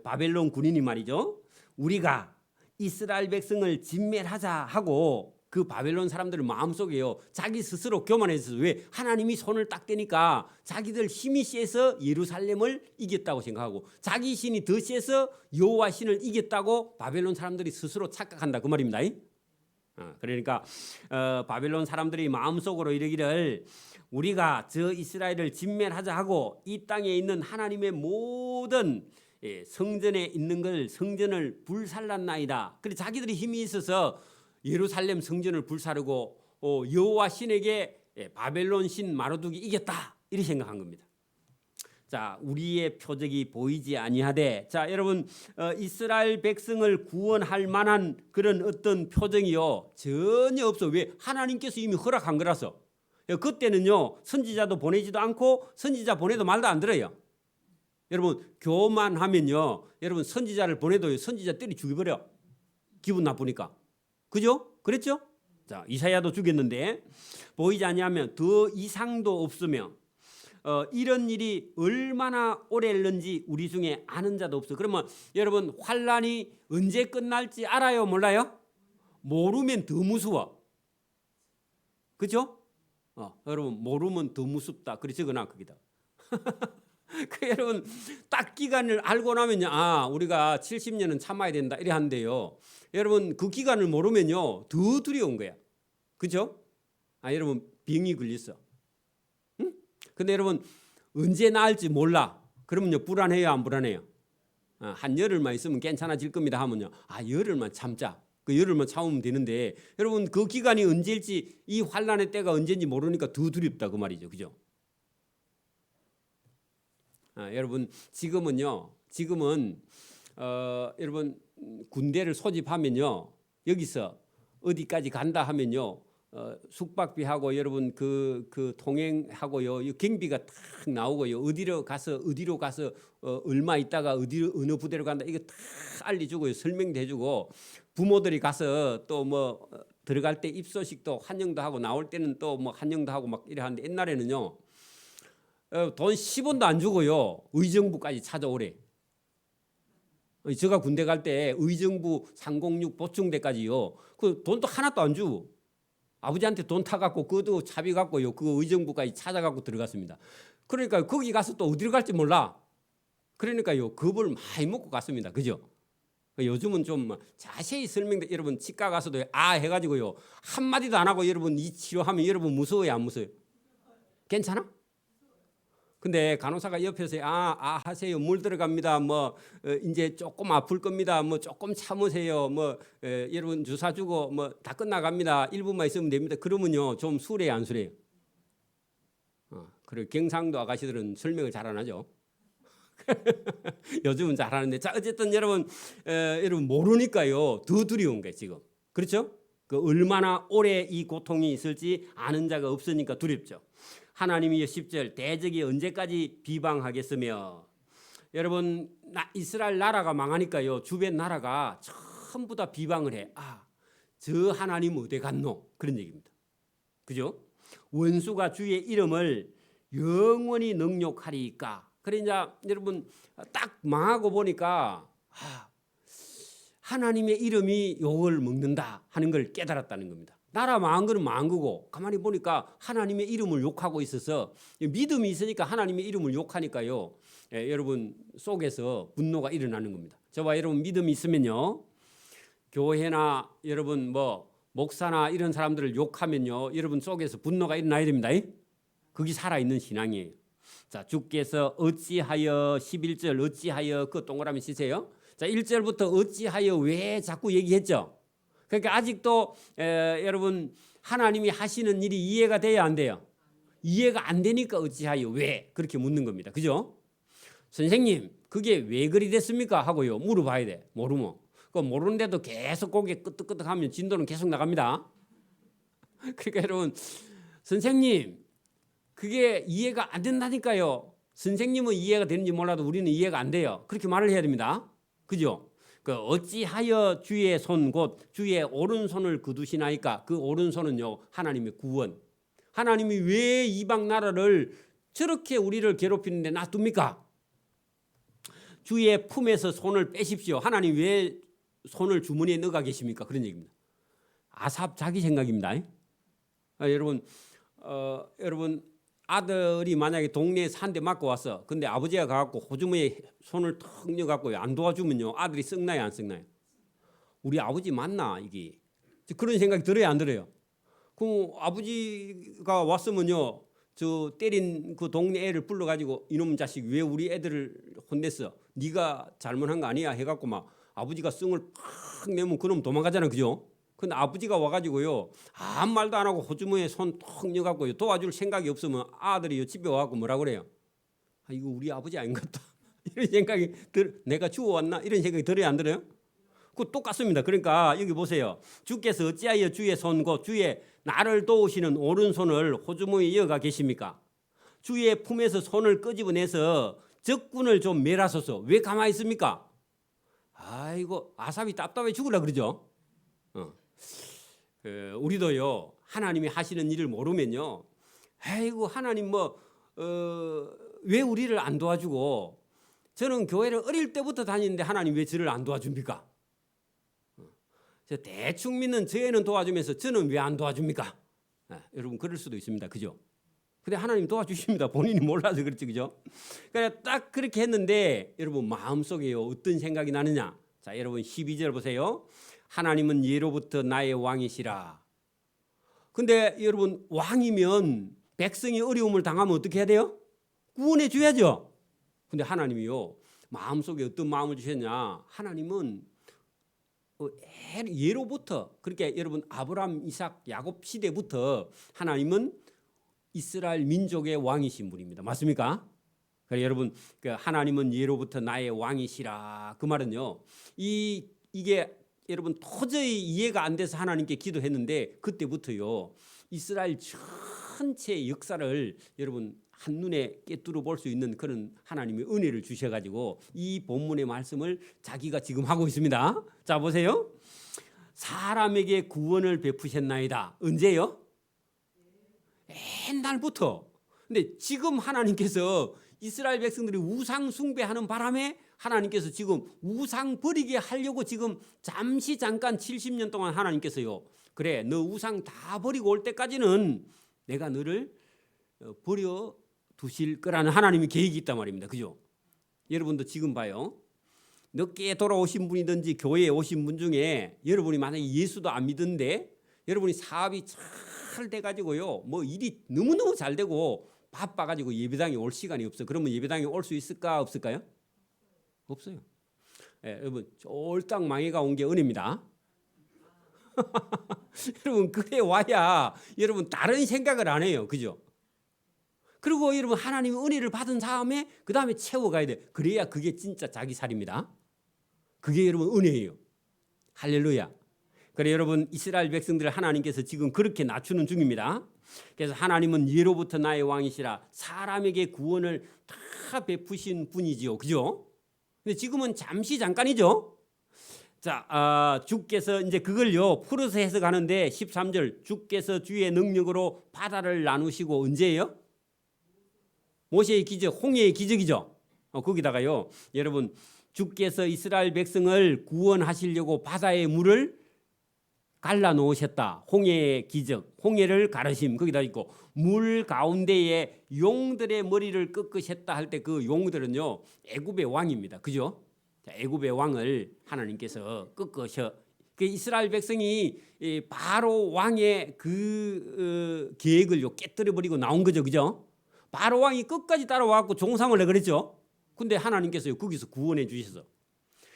바벨론 군인이 말이죠. 우리가 이스라엘 백성을 진멸하자 하고 그 바벨론 사람들 마음속에요. 자기 스스로 교만해서 왜 하나님이 손을 딱 대니까 자기들 힘이 세서 예루살렘을 이겼다고 생각하고 자기 신이 더 세서 여호와 신을 이겼다고 바벨론 사람들이 스스로 착각한다 그 말입니다. 그러니까 바벨론 사람들이 마음속으로 이르기를 우리가 저 이스라엘을 진멸하자 하고 이 땅에 있는 하나님의 모든 성전에 있는 걸 성전을 불살랐나이다. 그래 자기들이 힘이 있어서 예루살렘 성전을 불사르고 여호와 신에게 바벨론 신 마르둑이 이겼다 이렇게 생각한 겁니다. 자, 우리의 표적이 보이지 아니하되, 자 여러분 이스라엘 백성을 구원할 만한 그런 어떤 표정이요 전혀 없어. 왜? 하나님께서 이미 허락한 거라서. 그때는요 선지자도 보내지도 않고 선지자 보내도 말도 안 들어요. 여러분 교만하면요 여러분 선지자를 보내도 선지자 때려 죽여버려. 기분 나쁘니까. 그죠? 그랬죠? 자, 이사야도 죽였는데 보이지 아니하면 더 이상도 없으며 이런 일이 얼마나 오래 했는지 우리 중에 아는 자도 없어. 그러면 여러분 환란이 언제 끝날지 알아요? 몰라요? 모르면 더 무서워. 그죠? 여러분 모르면 더 무섭다. 그래 적어놔 거기다. 그 여러분 딱 기간을 알고 나면요, 우리가 70년은 참아야 된다 이래 한대요. 여러분 그 기간을 모르면요 더 두려운 거야. 그죠? 여러분 병이 걸렸어. 응? 근데 여러분 언제 나을지 몰라. 그러면요 불안해요, 안 불안해요? 한 열흘만 있으면 괜찮아질 겁니다 하면요, 열흘만 참자. 그 열흘만 참으면 되는데 여러분 그 기간이 언제일지, 이 환란의 때가 언제인지 모르니까 더 두렵다 그 말이죠. 그죠? 여러분 지금은 여러분 군대를 소집하면요 여기서 어디까지 간다 하면요 숙박비하고 여러분 그 통행하고요 경비가 딱 나오고요 어디로 가서 얼마 있다가 어느 부대로 간다 이거 다 알려주고요 설명도 해주고 부모들이 가서 또 뭐 들어갈 때 입소식도 환영도 하고 나올 때는 또 뭐 환영도 하고 막 이래 하는데 옛날에는요 돈 10원도 안 주고요 의정부까지 찾아오래. 제가 군대 갈 때 의정부 306 보충대까지요 그 돈도 하나도 안 주고 아버지한테 돈 타갖고 그것도 차비 갖고요 그 의정부까지 찾아갖고 들어갔습니다. 그러니까 거기 가서 또 어디로 갈지 몰라. 그러니까요 겁을 많이 먹고 갔습니다. 그죠? 요즘은 좀 자세히 설명돼. 여러분 치과 가서도 해가지고요 한마디도 안 하고 여러분 이 치료하면 여러분 무서워요, 안 무서워요? 괜찮아? 근데 간호사가 옆에서 하세요. 물 들어갑니다. 뭐 이제 조금 아플 겁니다. 뭐 조금 참으세요. 뭐 여러분 주사 주고 뭐 다 끝나갑니다. 1분만 있으면 됩니다. 그러면요 좀 수래요, 안 수래요? 그리고 경상도 아가씨들은 설명을 잘 안 하죠. 요즘은 잘하는데, 자 어쨌든 여러분 모르니까요 더 두려운 거예요 지금. 그렇죠? 그 얼마나 오래 이 고통이 있을지 아는 자가 없으니까 두렵죠. 하나님이 10절 대적이 언제까지 비방하겠으며. 여러분 이스라엘 나라가 망하니까요 주변 나라가 전부 다 비방을 해. 저 하나님 어디 갔노? 그런 얘기입니다. 그죠? 원수가 주의 이름을 영원히 능욕하리까. 그러니까 여러분 딱 망하고 보니까 하나님의 이름이 욕을 먹는다 하는 걸 깨달았다는 겁니다. 나라 망한 거는 망한 거고 가만히 보니까 하나님의 이름을 욕하고 있어서 믿음이 있으니까 하나님의 이름을 욕하니까요 여러분 속에서 분노가 일어나는 겁니다. 저와 여러분 믿음이 있으면요 교회나 여러분 뭐 목사나 이런 사람들을 욕하면요 여러분 속에서 분노가 일어나야 됩니다. 그게 살아있는 신앙이에요. 자, 주께서 어찌하여 11절 어찌하여 그 동그라미 치세요. 자, 1절부터 어찌하여 왜 자꾸 얘기했죠. 그러니까 아직도 여러분 하나님이 하시는 일이 이해가 돼야 안 돼요? 이해가 안 되니까 어찌하여 왜 그렇게 묻는 겁니다. 그죠? 선생님 그게 왜 그리 됐습니까? 하고요 물어봐야 돼. 모르면 그 모르는데도 계속 고개 끄덕끄덕하면 진도는 계속 나갑니다. 그러니까 여러분 선생님 그게 이해가 안 된다니까요. 선생님은 이해가 되는지 몰라도 우리는 이해가 안 돼요. 그렇게 말을 해야 됩니다. 그죠? 그 어찌하여 주의 손 곧 주의 오른손을 거두시나이까? 그 오른손은요 하나님의 구원. 하나님이 왜 이방 나라를 저렇게 우리를 괴롭히는데 놔둡니까? 주의 품에서 손을 빼십시오. 하나님 왜 손을 주머니에 넣어가 계십니까? 그런 얘기입니다. 아삽 자기 생각입니다. 여러분 아들이 만약에 동네에서 한 대 맞고 왔어. 근데 아버지가 가갖고 호주머니에 손을 턱 넣어갖고 안 도와주면요 아들이 썩나요 안 썩나요? 우리 아버지 맞나 이게? 그런 생각이 들어요 안 들어요? 그럼 아버지가 왔으면요 저 때린 그 동네 애를 불러가지고 이놈 자식 왜 우리 애들을 혼냈어? 네가 잘못한 거 아니야 해갖고 막 아버지가 썽을 팍 내면 그놈 도망가잖아 그죠? 근데 아버지가 와가지고요 아무 말도 안 하고 호주머니에 손 턱 넣어갖고 도와줄 생각이 없으면 아들이 집에 와갖고 뭐라 그래요? 아, 이거 우리 아버지 아닌 것 같다 이런 생각이 내가 주워왔나 이런 생각이 들어요 안 들어요? 그 똑같습니다. 그러니까 여기 보세요. 주께서 어찌하여 주의 손 곧 주의 나를 도우시는 오른손을 호주머니에 이어가 계십니까? 주의 품에서 손을 끄집어내서 적군을 좀 멸하소서. 왜 가만히 있습니까? 아이고 아삽이 답답해 죽으려 그러죠. 우리도요 하나님이 하시는 일을 모르면요 아이고 하나님 왜 우리를 안 도와주고 저는 교회를 어릴 때부터 다니는데 하나님 왜 저를 안 도와줍니까? 저 대충 믿는 저애는 도와주면서 저는 왜 안 도와줍니까? 여러분 그럴 수도 있습니다. 그죠? 근데 하나님 도와주십니다. 본인이 몰라서 그렇지 그죠? 그러니까 딱 그렇게 했는데 여러분 마음속에요 어떤 생각이 나느냐? 자 여러분 12절 보세요. 하나님은 예로부터 나의 왕이시라. 근데 여러분 왕이면 백성이 어려움을 당하면 어떻게 해야 돼요? 구원해 줘야죠. 근데 하나님이요 마음속에 어떤 마음을 주셨냐? 하나님은 예로부터 그렇게 여러분 아브라함, 이삭, 야곱 시대부터 하나님은 이스라엘 민족의 왕이신 분입니다. 맞습니까? 그러니까 여러분 하나님은 예로부터 나의 왕이시라. 그 말은요 이게 여러분 도저히 이해가 안 돼서 하나님께 기도했는데 그때부터요 이스라엘 전체 역사를 여러분 한눈에 꿰뚫어 볼 수 있는 그런 하나님의 은혜를 주셔가지고 이 본문의 말씀을 자기가 지금 하고 있습니다. 자 보세요. 사람에게 구원을 베푸셨나이다. 언제요? 옛날부터. 근데 지금 하나님께서 이스라엘 백성들이 우상 숭배하는 바람에 하나님께서 지금 우상 버리게 하려고 지금 잠깐 70년 동안 하나님께서요 그래 너 우상 다 버리고 올 때까지는 내가 너를 버려 두실 거라는 하나님의 계획이 있단 말입니다. 그죠? 여러분도 지금 봐요. 늦게 돌아오신 분이든지 교회에 오신 분 중에 여러분이 만약에 예수도 안 믿는데 여러분이 사업이 잘 돼가지고요 뭐 일이 너무너무 잘 되고 바빠가지고 예배당에 올 시간이 없어. 그러면 예배당에 올 수 있을까 없을까요? 없어요. 여러분 쫄딱 망해가 온 게 은혜입니다. 여러분 그래 와야 여러분 다른 생각을 안 해요. 그죠? 그리고 여러분 하나님의 은혜를 받은 다음에 그 다음에 채워가야 돼. 그래야 그게 진짜 자기 살입니다. 그게 여러분 은혜예요. 할렐루야. 그래 여러분 이스라엘 백성들을 하나님께서 지금 그렇게 낮추는 중입니다. 그래서 하나님은 예로부터 나의 왕이시라. 사람에게 구원을 다 베푸신 분이지요. 그죠? 근데 지금은 잠깐이죠. 자, 주께서 이제 그걸요 풀어서 해석하는데 13절 주께서 주의 능력으로 바다를 나누시고 언제예요? 모세의 기적, 홍해의 기적이죠. 거기다가요 여러분 주께서 이스라엘 백성을 구원하시려고 바다의 물을 갈라 놓으셨다. 홍해의 기적, 홍해를 가르심 거기다 있고 물 가운데에 용들의 머리를 꺾으셨다 할 때 그 용들은요 애굽의 왕입니다. 그죠? 애굽의 왕을 하나님께서 꺾으셔. 그 이스라엘 백성이 바로 왕의 그 계획을요 깨뜨려 버리고 나온 거죠. 그죠? 바로 왕이 끝까지 따라와갖고 종상을 해 그랬죠. 근데 하나님께서요 거기서 구원해 주셔서.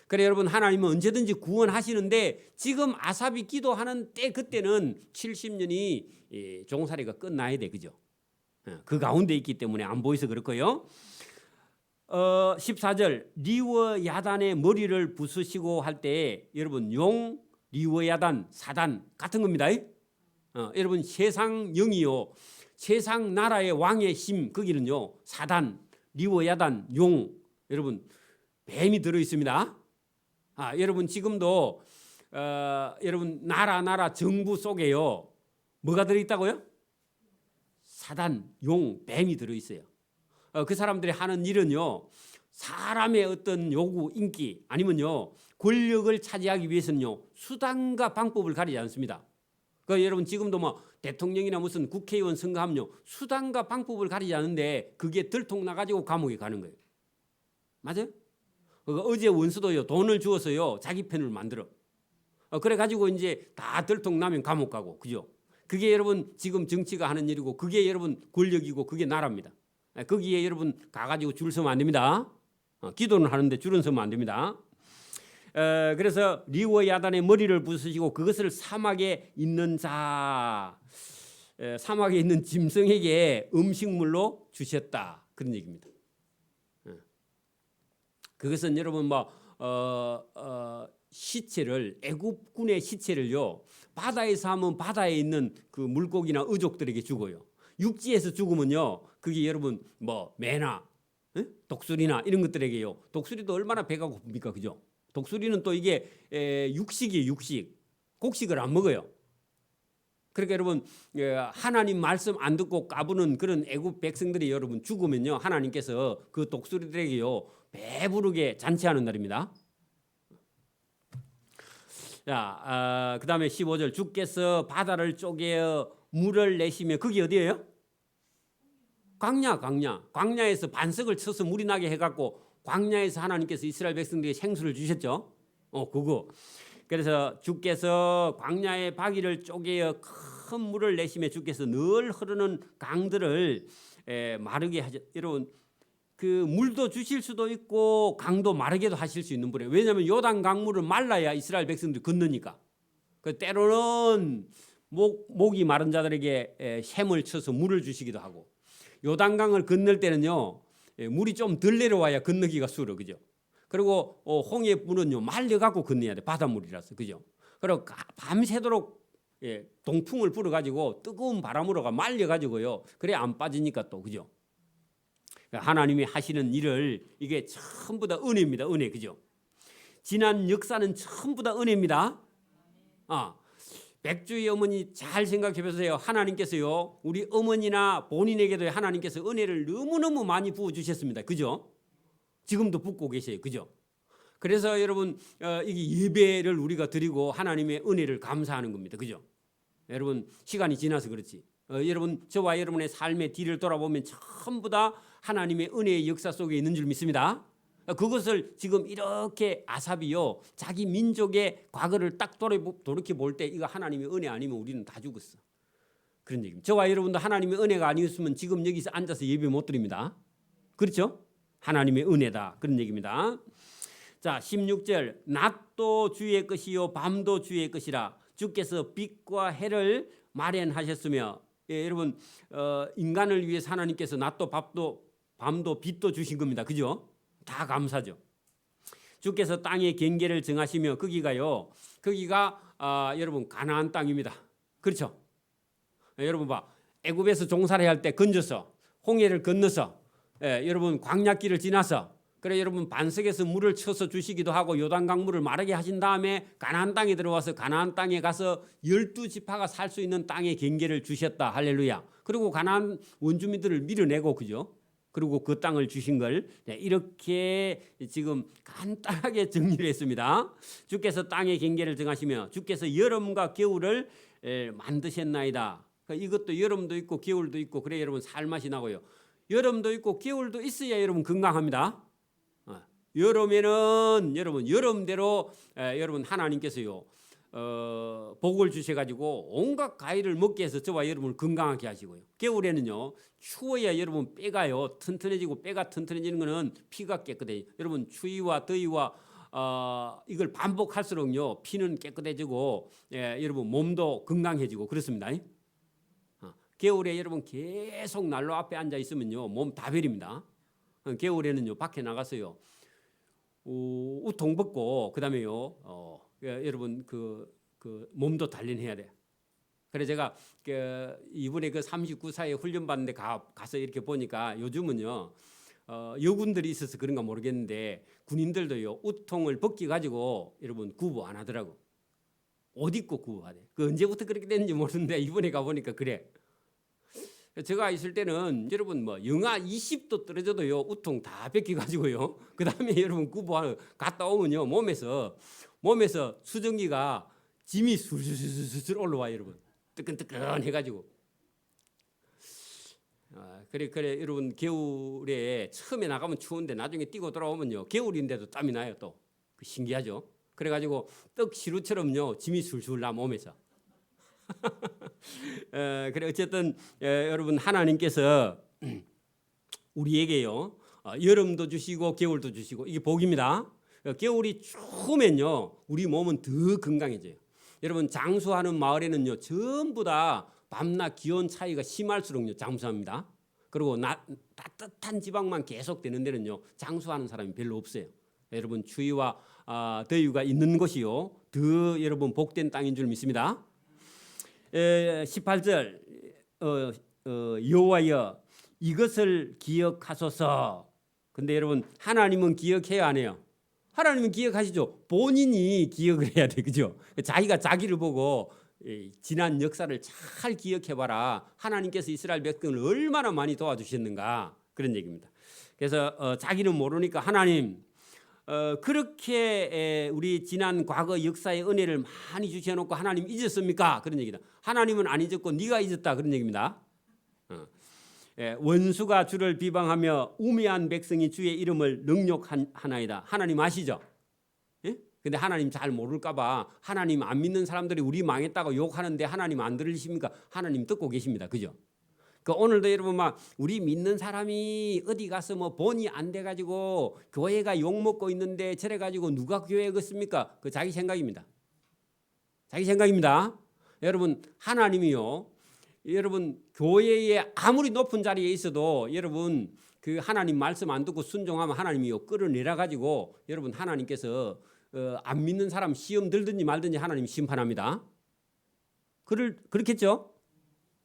그래 여러분 하나님은 언제든지 구원하시는데 지금 아삽이 기도하는 때 그때는 70년이 종살이가 끝나야 돼. 그죠? 그 가운데 있기 때문에 안 보여서 그렇고요. 14절 리워 야단의 머리를 부수시고 할 때 여러분 용 리워 야단 사단 같은 겁니다. 여러분 세상 영이요 세상 나라의 왕의 힘 거기는요 사단 리워 야단 용 여러분 뱀이 들어 있습니다. 여러분 지금도 여러분 나라 정부 속에요 뭐가 들어 있다고요? 사단 용 뱀이 들어 있어요. 그 사람들이 하는 일은요 사람의 어떤 요구 인기 아니면요 권력을 차지하기 위해서는요 수단과 방법을 가리지 않습니다. 그 여러분 지금도 뭐 대통령이나 무슨 국회의원 선거하면요 수단과 방법을 가리지 않는데 그게 들통나 가지고 감옥에 가는 거예요. 맞아요? 어제 원수도요 돈을 주어서요 자기 편을 만들어. 그래 가지고 이제 다 들통나면 감옥 가고 그죠? 그게 여러분 지금 정치가 하는 일이고 그게 여러분 권력이고 그게 나라입니다. 거기에 여러분 가가지고 줄 서면 안 됩니다. 기도는 하는데 줄은 서면 안 됩니다. 그래서 리워 야단의 머리를 부수시고 그것을 사막에 있는 사막에 있는 짐승에게 음식물로 주셨다 그런 얘기입니다. 그것은 여러분 시체를 애굽군의 시체를요 바다에서 하면 바다에 있는 그 물고기나 어족들에게 주고요. 육지에서 죽으면요 그게 여러분 매나 독수리나 이런 것들에게요. 독수리도 얼마나 배가 고픕니까, 그죠? 독수리는 또 이게 육식이에요, 육식. 곡식을 안 먹어요. 그러니까 여러분 하나님 말씀 안 듣고 까부는 그런 애굽 백성들이 여러분 죽으면요 하나님께서 그 독수리들에게요 배부르게 잔치하는 날입니다. 자, 그다음에 15절 주께서 바다를 쪼개어 물을 내시며 그게 어디예요? 광야에서 반석을 쳐서 물이 나게 해갖고 광야에서 하나님께서 이스라엘 백성들에게 생수를 주셨죠. 그거. 그래서 주께서 광야의 바위를 쪼개어 큰 물을 내시며 주께서 늘 흐르는 강들을 마르게 하셨. 여러분 그 물도 주실 수도 있고 강도 마르게도 하실 수 있는 분이에요. 왜냐하면 요단 강물을 말라야 이스라엘 백성들이 건너니까. 그 때로는 목이 마른 자들에게 샘을 쳐서 물을 주시기도 하고 요단강을 건널 때는요 물이 좀 덜 내려와야 건너기가 수월해 그죠. 그리고 홍해 물은요 말려갖고 건너야 돼 바닷물이라서 그죠. 그리고 밤새도록 동풍을 불어가지고 뜨거운 바람으로가 말려가지고요 그래 안 빠지니까 또 그죠. 하나님이 하시는 일을 이게 전부 다 은혜입니다. 은혜 그죠. 지난 역사는 전부 다 은혜입니다. 백주의 어머니 잘 생각해 보세요. 하나님께서요 우리 어머니나 본인에게도 하나님께서 은혜를 너무너무 많이 부어주셨습니다. 그죠? 지금도 붓고 계세요. 그죠? 그래서 여러분 이게 예배를 우리가 드리고 하나님의 은혜를 감사하는 겁니다. 그죠? 여러분 시간이 지나서 그렇지. 여러분 저와 여러분의 삶의 뒤를 돌아보면 전부 다 하나님의 은혜의 역사 속에 있는 줄 믿습니다. 그것을 지금 이렇게 아삽이요 자기 민족의 과거를 딱 돌이켜 볼 때 이거 하나님의 은혜 아니면 우리는 다 죽었어. 그런 얘기입니다. 저와 여러분도 하나님의 은혜가 아니었으면 지금 여기서 앉아서 예배 못 드립니다. 그렇죠? 하나님의 은혜다 그런 얘기입니다. 자 16절 낮도 주의 것이요 밤도 주의 것이라 주께서 빛과 해를 마련하셨으며 여러분 인간을 위해서 하나님께서 낮도 밤도 빛도 주신 겁니다. 그죠? 다 감사죠. 주께서 땅의 경계를 정하시며 거기가 여러분 가나안 땅입니다. 그렇죠? 여러분 봐 애굽에서 종살이 할 때 건져서 홍해를 건너서 여러분 광야길을 지나서 그래 여러분 반석에서 물을 쳐서 주시기도 하고 요단강 물을 마르게 하신 다음에 가나안 땅에 들어와서 가나안 땅에 가서 12지파가 살 수 있는 땅의 경계를 주셨다. 할렐루야. 그리고 가나안 원주민들을 밀어내고 그죠? 그리고 그 땅을 주신 걸 이렇게 지금 간단하게 정리를 했습니다. 주께서 땅의 경계를 정하시며 주께서 여름과 겨울을 만드셨나이다. 이것도 여름도 있고 겨울도 있고 그래 여러분 살맛이 나고요. 여름도 있고 겨울도 있어야 여러분 건강합니다. 여름에는 여러분 여름대로 여러분 하나님께서요 복을 주셔가지고 온갖 과일을 먹게 해서 저와 여러분을 건강하게 하시고요. 겨울에는요 추워야 여러분 뼈가요 튼튼해지고 뼈가 튼튼해지는 것은 피가 깨끗해요. 여러분 추위와 더위와 이걸 반복할수록요 피는 깨끗해지고 여러분 몸도 건강해지고 그렇습니다. 겨울에 여러분 계속 난로 앞에 앉아 있으면요 몸 다 베립니다. 겨울에는요 밖에 나가서요 우통 벗고 그다음에요 여러분 그 몸도 단련해야 돼. 그래 제가 이번에 그 39사에 훈련 받는데 가서 이렇게 보니까 요즘은요 여군들이 있어서 그런가 모르겠는데 군인들도요 우통을 벗기 가지고 여러분 구보 안 하더라고. 옷 입고 구보하대. 그 언제부터 그렇게 됐는지 모르는데 이번에 가보니까 그래. 제가 있을 때는 여러분 뭐 영하 20도 떨어져도요 우통 다 벗기 가지고요 그 다음에 여러분 구보하러 갔다 오면요 몸에서 수증기가 짐이 술술술술 올라와 여러분 뜨끈뜨끈 해가지고. 그래 여러분 겨울에 처음에 나가면 추운데 나중에 뛰고 돌아오면요 겨울인데도 땀이 나요 또. 신기하죠. 그래가지고 떡 시루처럼요 짐이 술술 나 몸에서. 그래 어쨌든 여러분 하나님께서 우리에게요 여름도 주시고 겨울도 주시고 이게 복입니다. 겨울이 추우면요 우리 몸은 더 건강해져요. 여러분 장수하는 마을에는요 전부 다 밤낮 기온 차이가 심할수록요 장수합니다. 그리고 따뜻한 지방만 계속 되는 데는요 장수하는 사람이 별로 없어요. 여러분 추위와 더위가 있는 곳이요 더 여러분 복된 땅인 줄 믿습니다. 18절 여호와여 이것을 기억하소서. 근데 여러분 하나님은 기억해야 안 해요? 하나님은 기억하시죠. 본인이 기억을 해야 돼. 그죠? 자기가 자기를 보고 지난 역사를 잘 기억해봐라. 하나님께서 이스라엘 백성을 얼마나 많이 도와주셨는가 그런 얘기입니다. 그래서 자기는 모르니까 하나님 그렇게 우리 지난 과거 역사의 은혜를 많이 주셔놓고 하나님 잊었습니까? 그런 얘기다. 하나님은 안 잊었고 네가 잊었다 그런 얘기입니다. 원수가 주를 비방하며 우매한 백성이 주의 이름을 능욕하나이다. 하나님 아시죠? 예? 근데 하나님 잘 모를까 봐 하나님 안 믿는 사람들이 우리 망했다고 욕하는데 하나님 안 들으십니까? 하나님 듣고 계십니다. 그죠? 그 오늘도 여러분 막 우리 믿는 사람이 어디 가서 뭐 본이 안 돼 가지고 교회가 욕 먹고 있는데 저래 가지고 누가 교회에 겠습니까? 그 자기 생각입니다. 자기 생각입니다. 여러분 하나님이요. 여러분 교회에 아무리 높은 자리에 있어도 여러분 그 하나님 말씀 안 듣고 순종하면 하나님이요 끌어내려 가지고 여러분 하나님께서 안 믿는 사람 시험 들든지 말든지 하나님 심판합니다. 그렇겠죠?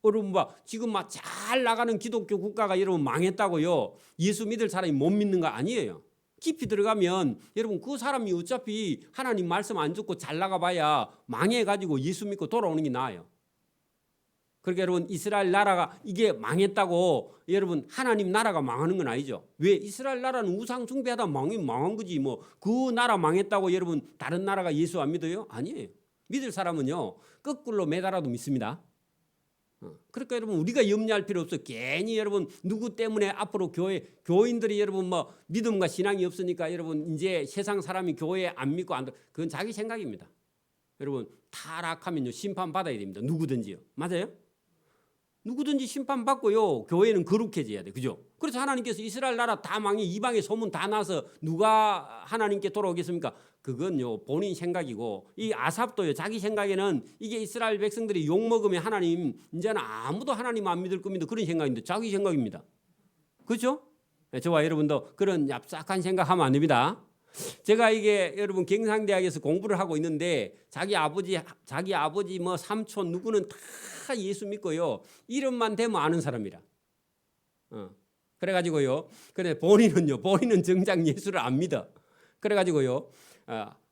여러분 봐 지금 막 잘 나가는 기독교 국가가 여러분 망했다고요. 예수 믿을 사람이 못 믿는 거 아니에요. 깊이 들어가면 여러분 그 사람이 어차피 하나님 말씀 안 듣고 잘 나가봐야 망해가지고 예수 믿고 돌아오는 게 나아요. 그러니까 여러분 이스라엘 나라가 이게 망했다고 여러분 하나님 나라가 망하는 건 아니죠. 왜? 이스라엘 나라는 우상 숭배하다 망한 거지 뭐 그 나라 망했다고 여러분 다른 나라가 예수 안 믿어요? 아니에요. 믿을 사람은요 거꾸로 매달아도 믿습니다. 그러니까 여러분 우리가 염려할 필요 없어. 괜히 여러분 누구 때문에 앞으로 교인들이 여러분 뭐 믿음과 신앙이 없으니까 여러분 이제 세상 사람이 교회 안 믿고 안 그건 자기 생각입니다. 여러분 타락하면요 심판 받아야 됩니다. 누구든지요. 맞아요? 누구든지 심판 받고요. 교회는 거룩해져야 돼. 그죠? 그래서 하나님께서 이스라엘 나라 다 망해 이방의 소문 다 나서 누가 하나님께 돌아오겠습니까? 그건요 본인 생각이고 이 아삽도요 자기 생각에는 이게 이스라엘 백성들이 욕 먹으면 하나님 이제는 아무도 하나님 안 믿을 겁니다. 그런 생각인데 자기 생각입니다. 그렇죠? 저와 여러분도 그런 얍삭한 생각하면 안 됩니다. 제가 이게 여러분 경상대학에서 공부를 하고 있는데 자기 아버지 뭐 삼촌 누구는 다 예수 믿고요 이름만 대면 아는 사람이라. 그래가지고요. 그래 본인은 정작 예수를 안 믿어. 그래가지고요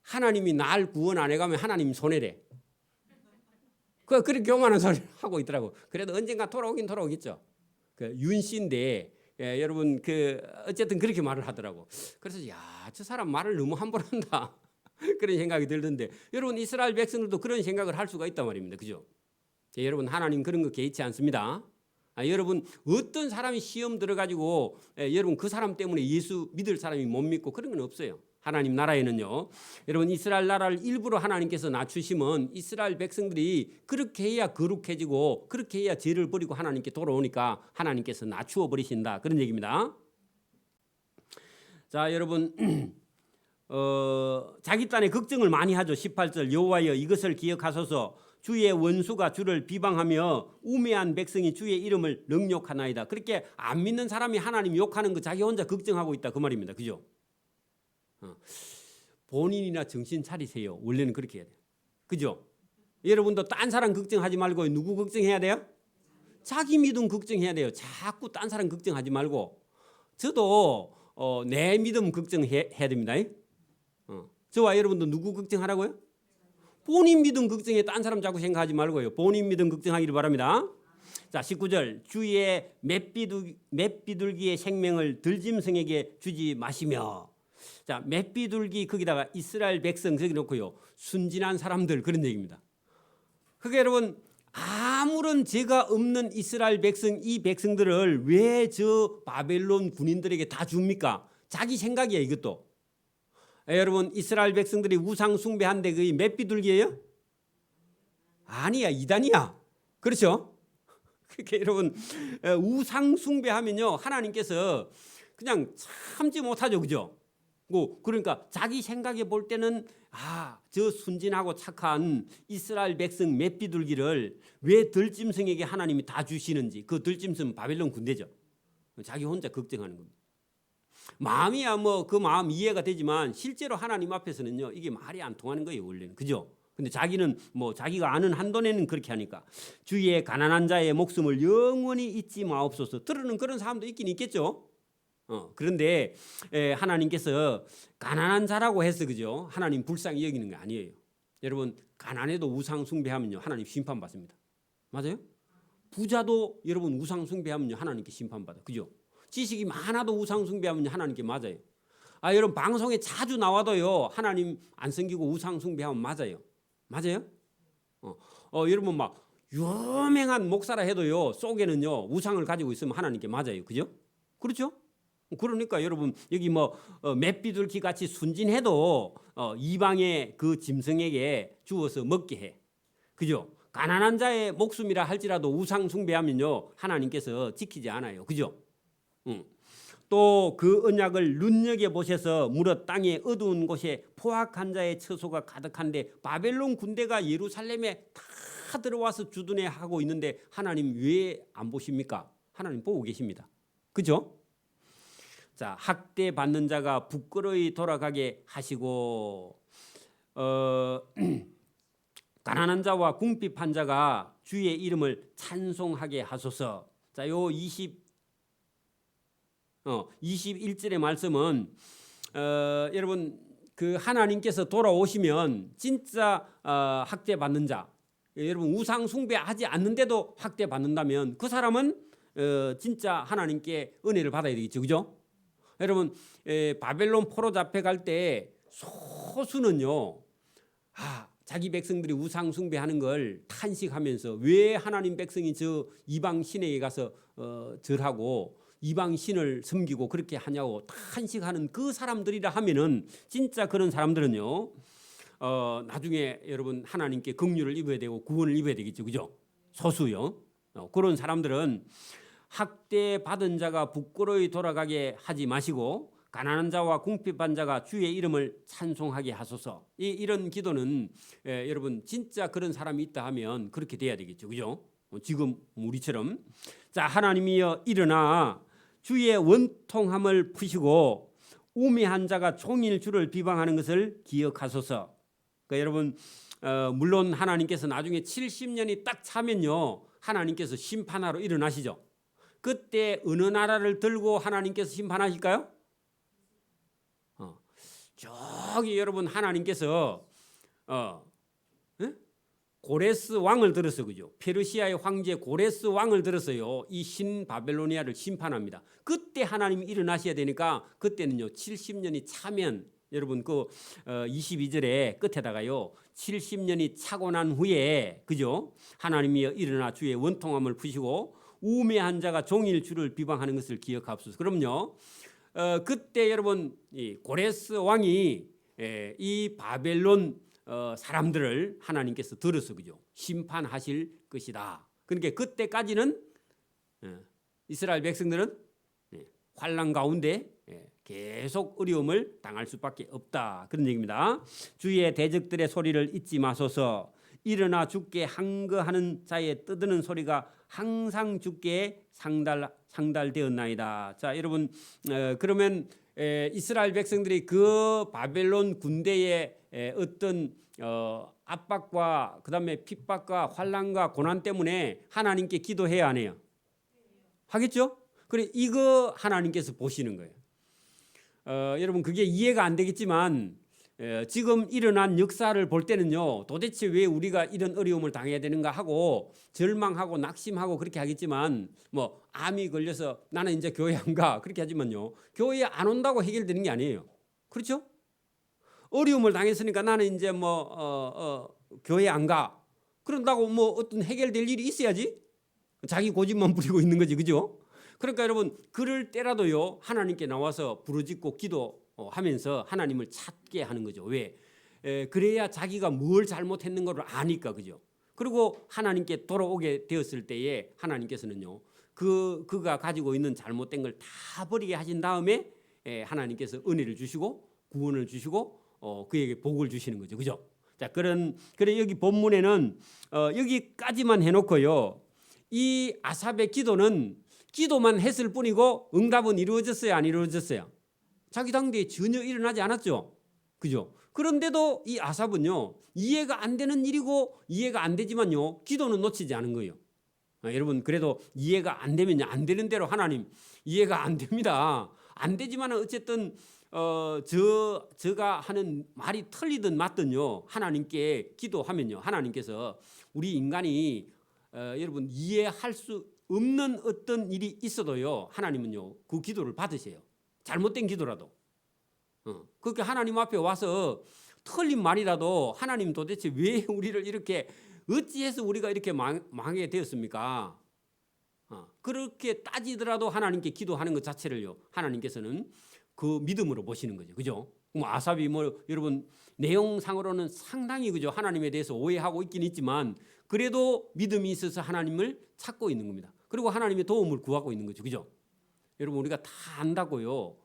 하나님이 날 구원 안 해가면 하나님 손해래. 그렇게 교만한 소리 하고 있더라고. 그래도 언젠가 돌아오겠죠. 그 윤씨인데. 여러분 어쨌든 그렇게 말을 하더라고. 그래서 저 사람 말을 너무 함부로 한다 그런 생각이 들던데 여러분 이스라엘 백성들도 그런 생각을 할 수가 있단 말입니다. 그죠? 여러분 하나님 그런 거 개의치 않습니다. 여러분 어떤 사람이 시험 들어가지고 여러분 그 사람 때문에 예수 믿을 사람이 못 믿고 그런 건 없어요. 하나님 나라에는요. 여러분 이스라엘 나라를 일부러 하나님께서 낮추시면 이스라엘 백성들이 그렇게 해야 거룩해지고 그렇게 해야 죄를 버리고 하나님께 돌아오니까 하나님께서 낮추어 버리신다. 그런 얘기입니다. 자 여러분 자기 딴에 걱정을 많이 하죠. 18절 여호와여 이것을 기억하소서 주의 원수가 주를 비방하며 우매한 백성이 주의 이름을 능욕하나이다. 그렇게 안 믿는 사람이 하나님 욕하는 거 자기 혼자 걱정하고 있다 그 말입니다. 그죠? 본인이나 정신 차리세요. 원래는 그렇게 해야 돼요. 그죠? 여러분도 딴 사람 걱정하지 말고 누구 걱정해야 돼요? 자기 믿음 걱정해야 돼요. 자꾸 딴 사람 걱정하지 말고. 저도 내 믿음 걱정해야 됩니다. 저와 여러분도 누구 걱정하라고요? 본인 믿음 걱정해. 딴 사람 자꾸 생각하지 말고요. 본인 믿음 걱정하기를 바랍니다. 자, 19절. 주의 맷비둘기의 생명을 들짐승에게 주지 마시며. 자, 맷비둘기 거기다가 이스라엘 백성 저기 놓고요. 순진한 사람들 그런 얘기입니다. 그게 여러분 아무런 죄가 없는 이스라엘 백성 이 백성들을 왜 저 바벨론 군인들에게 다 줍니까? 자기 생각이에요, 이것도. 여러분 이스라엘 백성들이 우상 숭배한데 그게 맷비둘기예요? 아니야, 이단이야. 그렇죠? 그러니까 여러분 우상 숭배하면요 하나님께서 그냥 참지 못하죠, 그죠? 그러니까 자기 생각에 볼 때는 저 순진하고 착한 이스라엘 백성 맷비둘기를 왜 들짐승에게 하나님이 다 주시는지. 그 들짐승 바벨론 군대죠. 자기 혼자 걱정하는 겁니다. 마음이야 뭐 그 마음 이해가 되지만 실제로 하나님 앞에서는요 이게 말이 안 통하는 거예요, 원래는. 그죠? 근데 자기는 뭐 자기가 아는 한도내는 그렇게 하니까 주위에 가난한 자의 목숨을 영원히 잊지 마옵소서. 들으는 그런 사람도 있긴 있겠죠. 그런데 하나님께서 가난한 자라고 해서 그죠? 하나님 불쌍히 여기는 게 아니에요. 여러분 가난해도 우상 숭배하면요 하나님 심판 받습니다. 맞아요? 부자도 여러분 우상 숭배하면요 하나님께 심판 받아. 그죠? 지식이 많아도 우상 숭배하면 하나님께 맞아요. 여러분 방송에 자주 나와도요 하나님 안 섬기고 우상 숭배하면 맞아요. 맞아요? 여러분 막 유명한 목사라 해도요 속에는요 우상을 가지고 있으면 하나님께 맞아요. 그죠? 그렇죠? 그러니까 여러분 여기 뭐 맷비둘기 같이 순진해도 이방의 그 짐승에게 주어서 먹게 해. 그죠? 가난한 자의 목숨이라 할지라도 우상 숭배하면요 하나님께서 지키지 않아요. 그죠? 또 그 언약을 눈여겨 보셔서 무릇 땅의 어두운 곳에 포악한 자의 처소가 가득한데 바벨론 군대가 예루살렘에 다 들어와서 주둔해 하고 있는데 하나님 왜 안 보십니까? 하나님 보고 계십니다. 그죠? 자, 학대 받는 자가 부끄러이 돌아가게 하시고 가난한 자와 궁핍한 자가 주의 이름을 찬송하게 하소서. 자, 요 21절의 말씀은 여러분 그 하나님께서 돌아오시면 진짜 학대 받는 자, 여러분 우상 숭배하지 않는데도 학대 받는다면 그 사람은 진짜 하나님께 은혜를 받아야 되겠죠, 그죠? 여러분 바벨론 포로 잡혀갈 때 소수는요 자기 백성들이 우상 숭배하는 걸 탄식하면서 왜 하나님 백성이 저 이방 신에게 가서 절하고 이방 신을 섬기고 그렇게 하냐고 탄식하는 그 사람들이라 하면은 진짜 그런 사람들은요 나중에 여러분 하나님께 긍휼을 입어야 되고 구원을 입어야 되겠죠, 그죠? 소수요. 그런 사람들은 학대 받은 자가 부끄러이 돌아가게 하지 마시고 가난한 자와 궁핍한 자가 주의 이름을 찬송하게 하소서. 이런 기도는 여러분 진짜 그런 사람이 있다 하면 그렇게 돼야 되겠죠, 그죠? 지금 우리처럼. 자, 하나님이여 일어나 주의 원통함을 푸시고 우매한 자가 종일 주를 비방하는 것을 기억하소서. 그러니까 여러분 물론 하나님께서 나중에 70년이 딱 차면요 하나님께서 심판하러 일어나시죠. 그때 어느 나라를 들고 하나님께서 심판하실까요? 저기 여러분 하나님께서 고레스 왕을 들어서 그죠? 페르시아의 황제 고레스 왕을 들어서요 이 신바벨로니아를 심판합니다. 그때 하나님이 일어나셔야 되니까 그때는요 70년이 차면 여러분 그 22절에 끝에다가요 70년이 차고 난 후에 그죠? 하나님이 일어나 주의 원통함을 푸시고 우매한 자가 종일 주를 비방하는 것을 기억하옵소서. 그럼요 그때 여러분 이 고레스 왕이 이 바벨론 사람들을 하나님께서 들어서 그죠 심판하실 것이다. 그러니까 그때까지는 이스라엘 백성들은 환난 가운데 계속 어려움을 당할 수밖에 없다 그런 얘기입니다. 주의 대적들의 소리를 잊지 마소서. 일어나 주께 항거하는 자의 떠드는 소리가 항상 주께 상달되었나이다. 자, 여러분, 그러면 이스라엘 백성들이 그 바벨론 군대의 어떤 압박과 그다음에 핍박과 환난과 고난 때문에 하나님께 기도해야 안 해요? 하겠죠? 그래, 이거 하나님께서 보시는 거예요. 여러분, 그게 이해가 안 되겠지만 지금 일어난 역사를 볼 때는요, 도대체 왜 우리가 이런 어려움을 당해야 되는가 하고 절망하고 낙심하고 그렇게 하겠지만, 뭐 암이 걸려서 나는 이제 교회 안 가 그렇게 하지만요, 교회 안 온다고 해결되는 게 아니에요. 그렇죠? 어려움을 당했으니까 나는 이제 교회 안 가 그런다고 뭐 어떤 해결될 일이 있어야지. 자기 고집만 부리고 있는 거지, 그죠? 그러니까 여러분, 그럴 때라도요, 하나님께 나와서 부르짖고 기도하면서 하나님을 찾게 하는 거죠. 왜? 그래야 자기가 뭘 잘못했는 걸 아니까, 그죠? 그리고 하나님께 돌아오게 되었을 때에 하나님께서는요, 그가 가지고 있는 잘못된 걸 다 버리게 하신 다음에 하나님께서 은혜를 주시고 구원을 주시고 그에게 복을 주시는 거죠, 그죠? 자, 그래 여기 본문에는 여기까지만 해놓고요, 이 아삽의 기도만 했을 뿐이고 응답은 이루어졌어요, 안 이루어졌어요? 자기 당대에 전혀 일어나지 않았죠, 그죠? 그런데도 이 아삽은요, 이해가 안 되는 일이고 이해가 안 되지만요, 기도는 놓치지 않은 거예요. 여러분, 그래도 이해가 안 되면 안 되는 대로 하나님, 이해가 안 됩니다. 안 되지만 어쨌든 제가 하는 말이 틀리든 맞든요, 하나님께 기도하면요, 하나님께서 우리 인간이 여러분 이해할 수 없는 어떤 일이 있어도요, 하나님은요 그 기도를 받으세요. 잘못된 기도라도. 그렇게 하나님 앞에 와서 틀린 말이라도 하나님 도대체 왜 우리를 이렇게 어찌해서 우리가 이렇게 망하게 되었습니까? 그렇게 따지더라도 하나님께 기도하는 것 자체를요, 하나님께서는 그 믿음으로 보시는 거죠, 그죠? 아삽이 여러분 내용상으로는 상당히 그죠, 하나님에 대해서 오해하고 있긴 있지만 그래도 믿음이 있어서 하나님을 찾고 있는 겁니다. 그리고 하나님의 도움을 구하고 있는 거죠, 그죠? 여러분, 우리가 다 안다고요,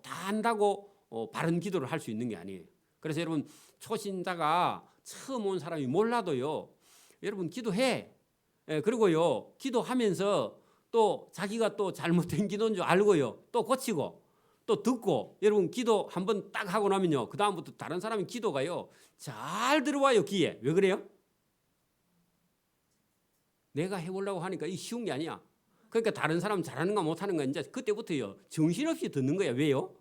다 안다고 바른 기도를 할 수 있는 게 아니에요. 그래서 여러분, 초신자가 처음 온 사람이 몰라도요, 여러분 기도해. 그리고요, 기도하면서 또 자기가 또 잘못된 기도인 줄 알고요, 또 고치고 또 듣고, 여러분 기도 한번 딱 하고 나면요, 그 다음부터 다른 사람의 기도가요 잘 들어와요, 귀에. 왜 그래요? 내가 해보려고 하니까 이 쉬운 게 아니야. 그러니까 다른 사람 잘하는가 못하는가 이제 그때부터요 정신없이 듣는 거야. 왜요?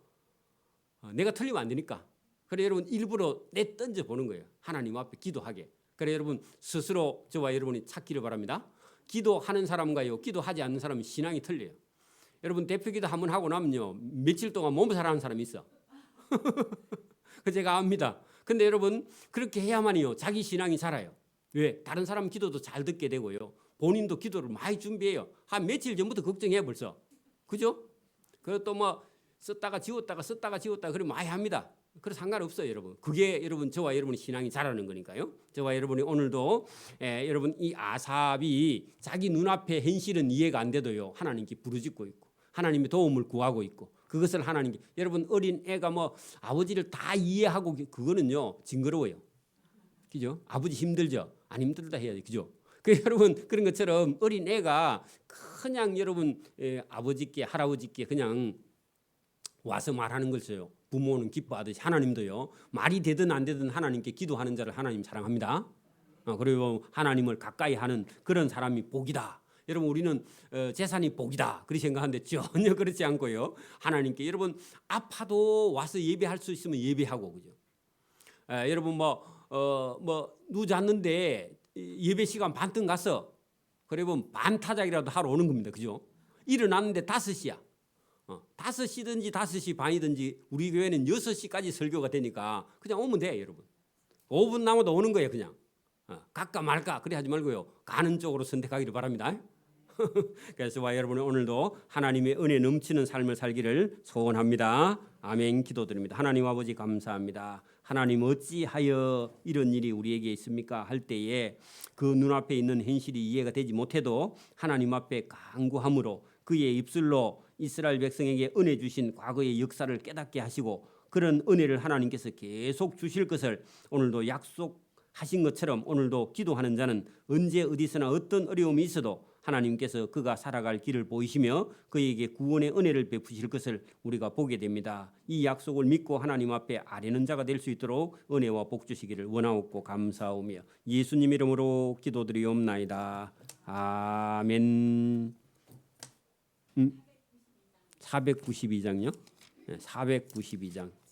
내가 틀리면 안 되니까. 그래 여러분, 일부러 내 던져 보는 거예요, 하나님 앞에 기도하게. 그래 여러분, 스스로 저와 여러분이 찾기를 바랍니다. 기도하는 사람과요 기도하지 않는 사람은 신앙이 틀려요. 여러분, 대표기도 한번 하고 나면요 며칠 동안 몸살하는 사람이 있어. 그 제가 압니다. 근데 여러분, 그렇게 해야만요 자기 신앙이 자라요. 왜? 다른 사람 기도도 잘 듣게 되고요, 본인도 기도를 많이 준비해요. 한 며칠 전부터 걱정해 벌써, 그죠? 그리고 또 뭐 썼다가 지웠다가 썼다가 지웠다가 그러면 많이 합니다. 그래서 상관없어요, 여러분. 그게 여러분 저와 여러분의 신앙이 자라는 거니까요. 저와 여러분이 오늘도 여러분 이 아삽이 자기 눈앞에 현실은 이해가 안 돼도요 하나님께 부르짖고 있고 하나님의 도움을 구하고 있고, 그것을 하나님께, 여러분 어린 애가 뭐 아버지를 다 이해하고 그거는요 징그러워요, 그죠? 아버지 힘들죠? 안 힘들다 해야지, 그죠? 여러분, 그런 것처럼 어린 애가 그냥 여러분 아버지께 할아버지께 그냥 와서 말하는 것이요, 부모는 기뻐하듯이 하나님도요 말이 되든 안 되든 하나님께 기도하는 자를 하나님 사랑합니다. 그리고 하나님을 가까이 하는 그런 사람이 복이다. 여러분, 우리는 재산이 복이다 그렇게 생각하는데 전혀 그렇지 않고요, 하나님께 여러분 아파도 와서 예배할 수 있으면 예배하고, 그죠? 여러분 누 잤는데 예배 시간 반쯤 갔어. 그러면 반타작이라도 하러 오는 겁니다, 그죠? 일어났는데 5시야. 5시든지 5시 반이든지 우리 교회는 6시까지 설교가 되니까 그냥 오면 돼, 여러분. 5분 남아도 오는 거예요, 그냥. 갈까 말까 그래 하지 말고요, 가는 쪽으로 선택하기를 바랍니다. 그래서 여러분 오늘도 하나님의 은혜 넘치는 삶을 살기를 소원합니다. 아멘. 기도드립니다. 하나님 아버지 감사합니다. 하나님, 어찌하여 이런 일이 우리에게 있습니까 할 때에 그 눈앞에 있는 현실이 이해가 되지 못해도 하나님 앞에 간구함으로 그의 입술로 이스라엘 백성에게 은혜 주신 과거의 역사를 깨닫게 하시고 그런 은혜를 하나님께서 계속 주실 것을 오늘도 약속 하신 것처럼 오늘도 기도하는 자는 언제 어디서나 어떤 어려움이 있어도 하나님께서 그가 살아갈 길을 보이시며 그에게 구원의 은혜를 베푸실 것을 우리가 보게 됩니다. 이 약속을 믿고 하나님 앞에 아뢰는 자가 될 수 있도록 은혜와 복 주시기를 원하옵고 감사하오며 예수님 이름으로 기도드리옵나이다. 아멘. 492장요? 492장.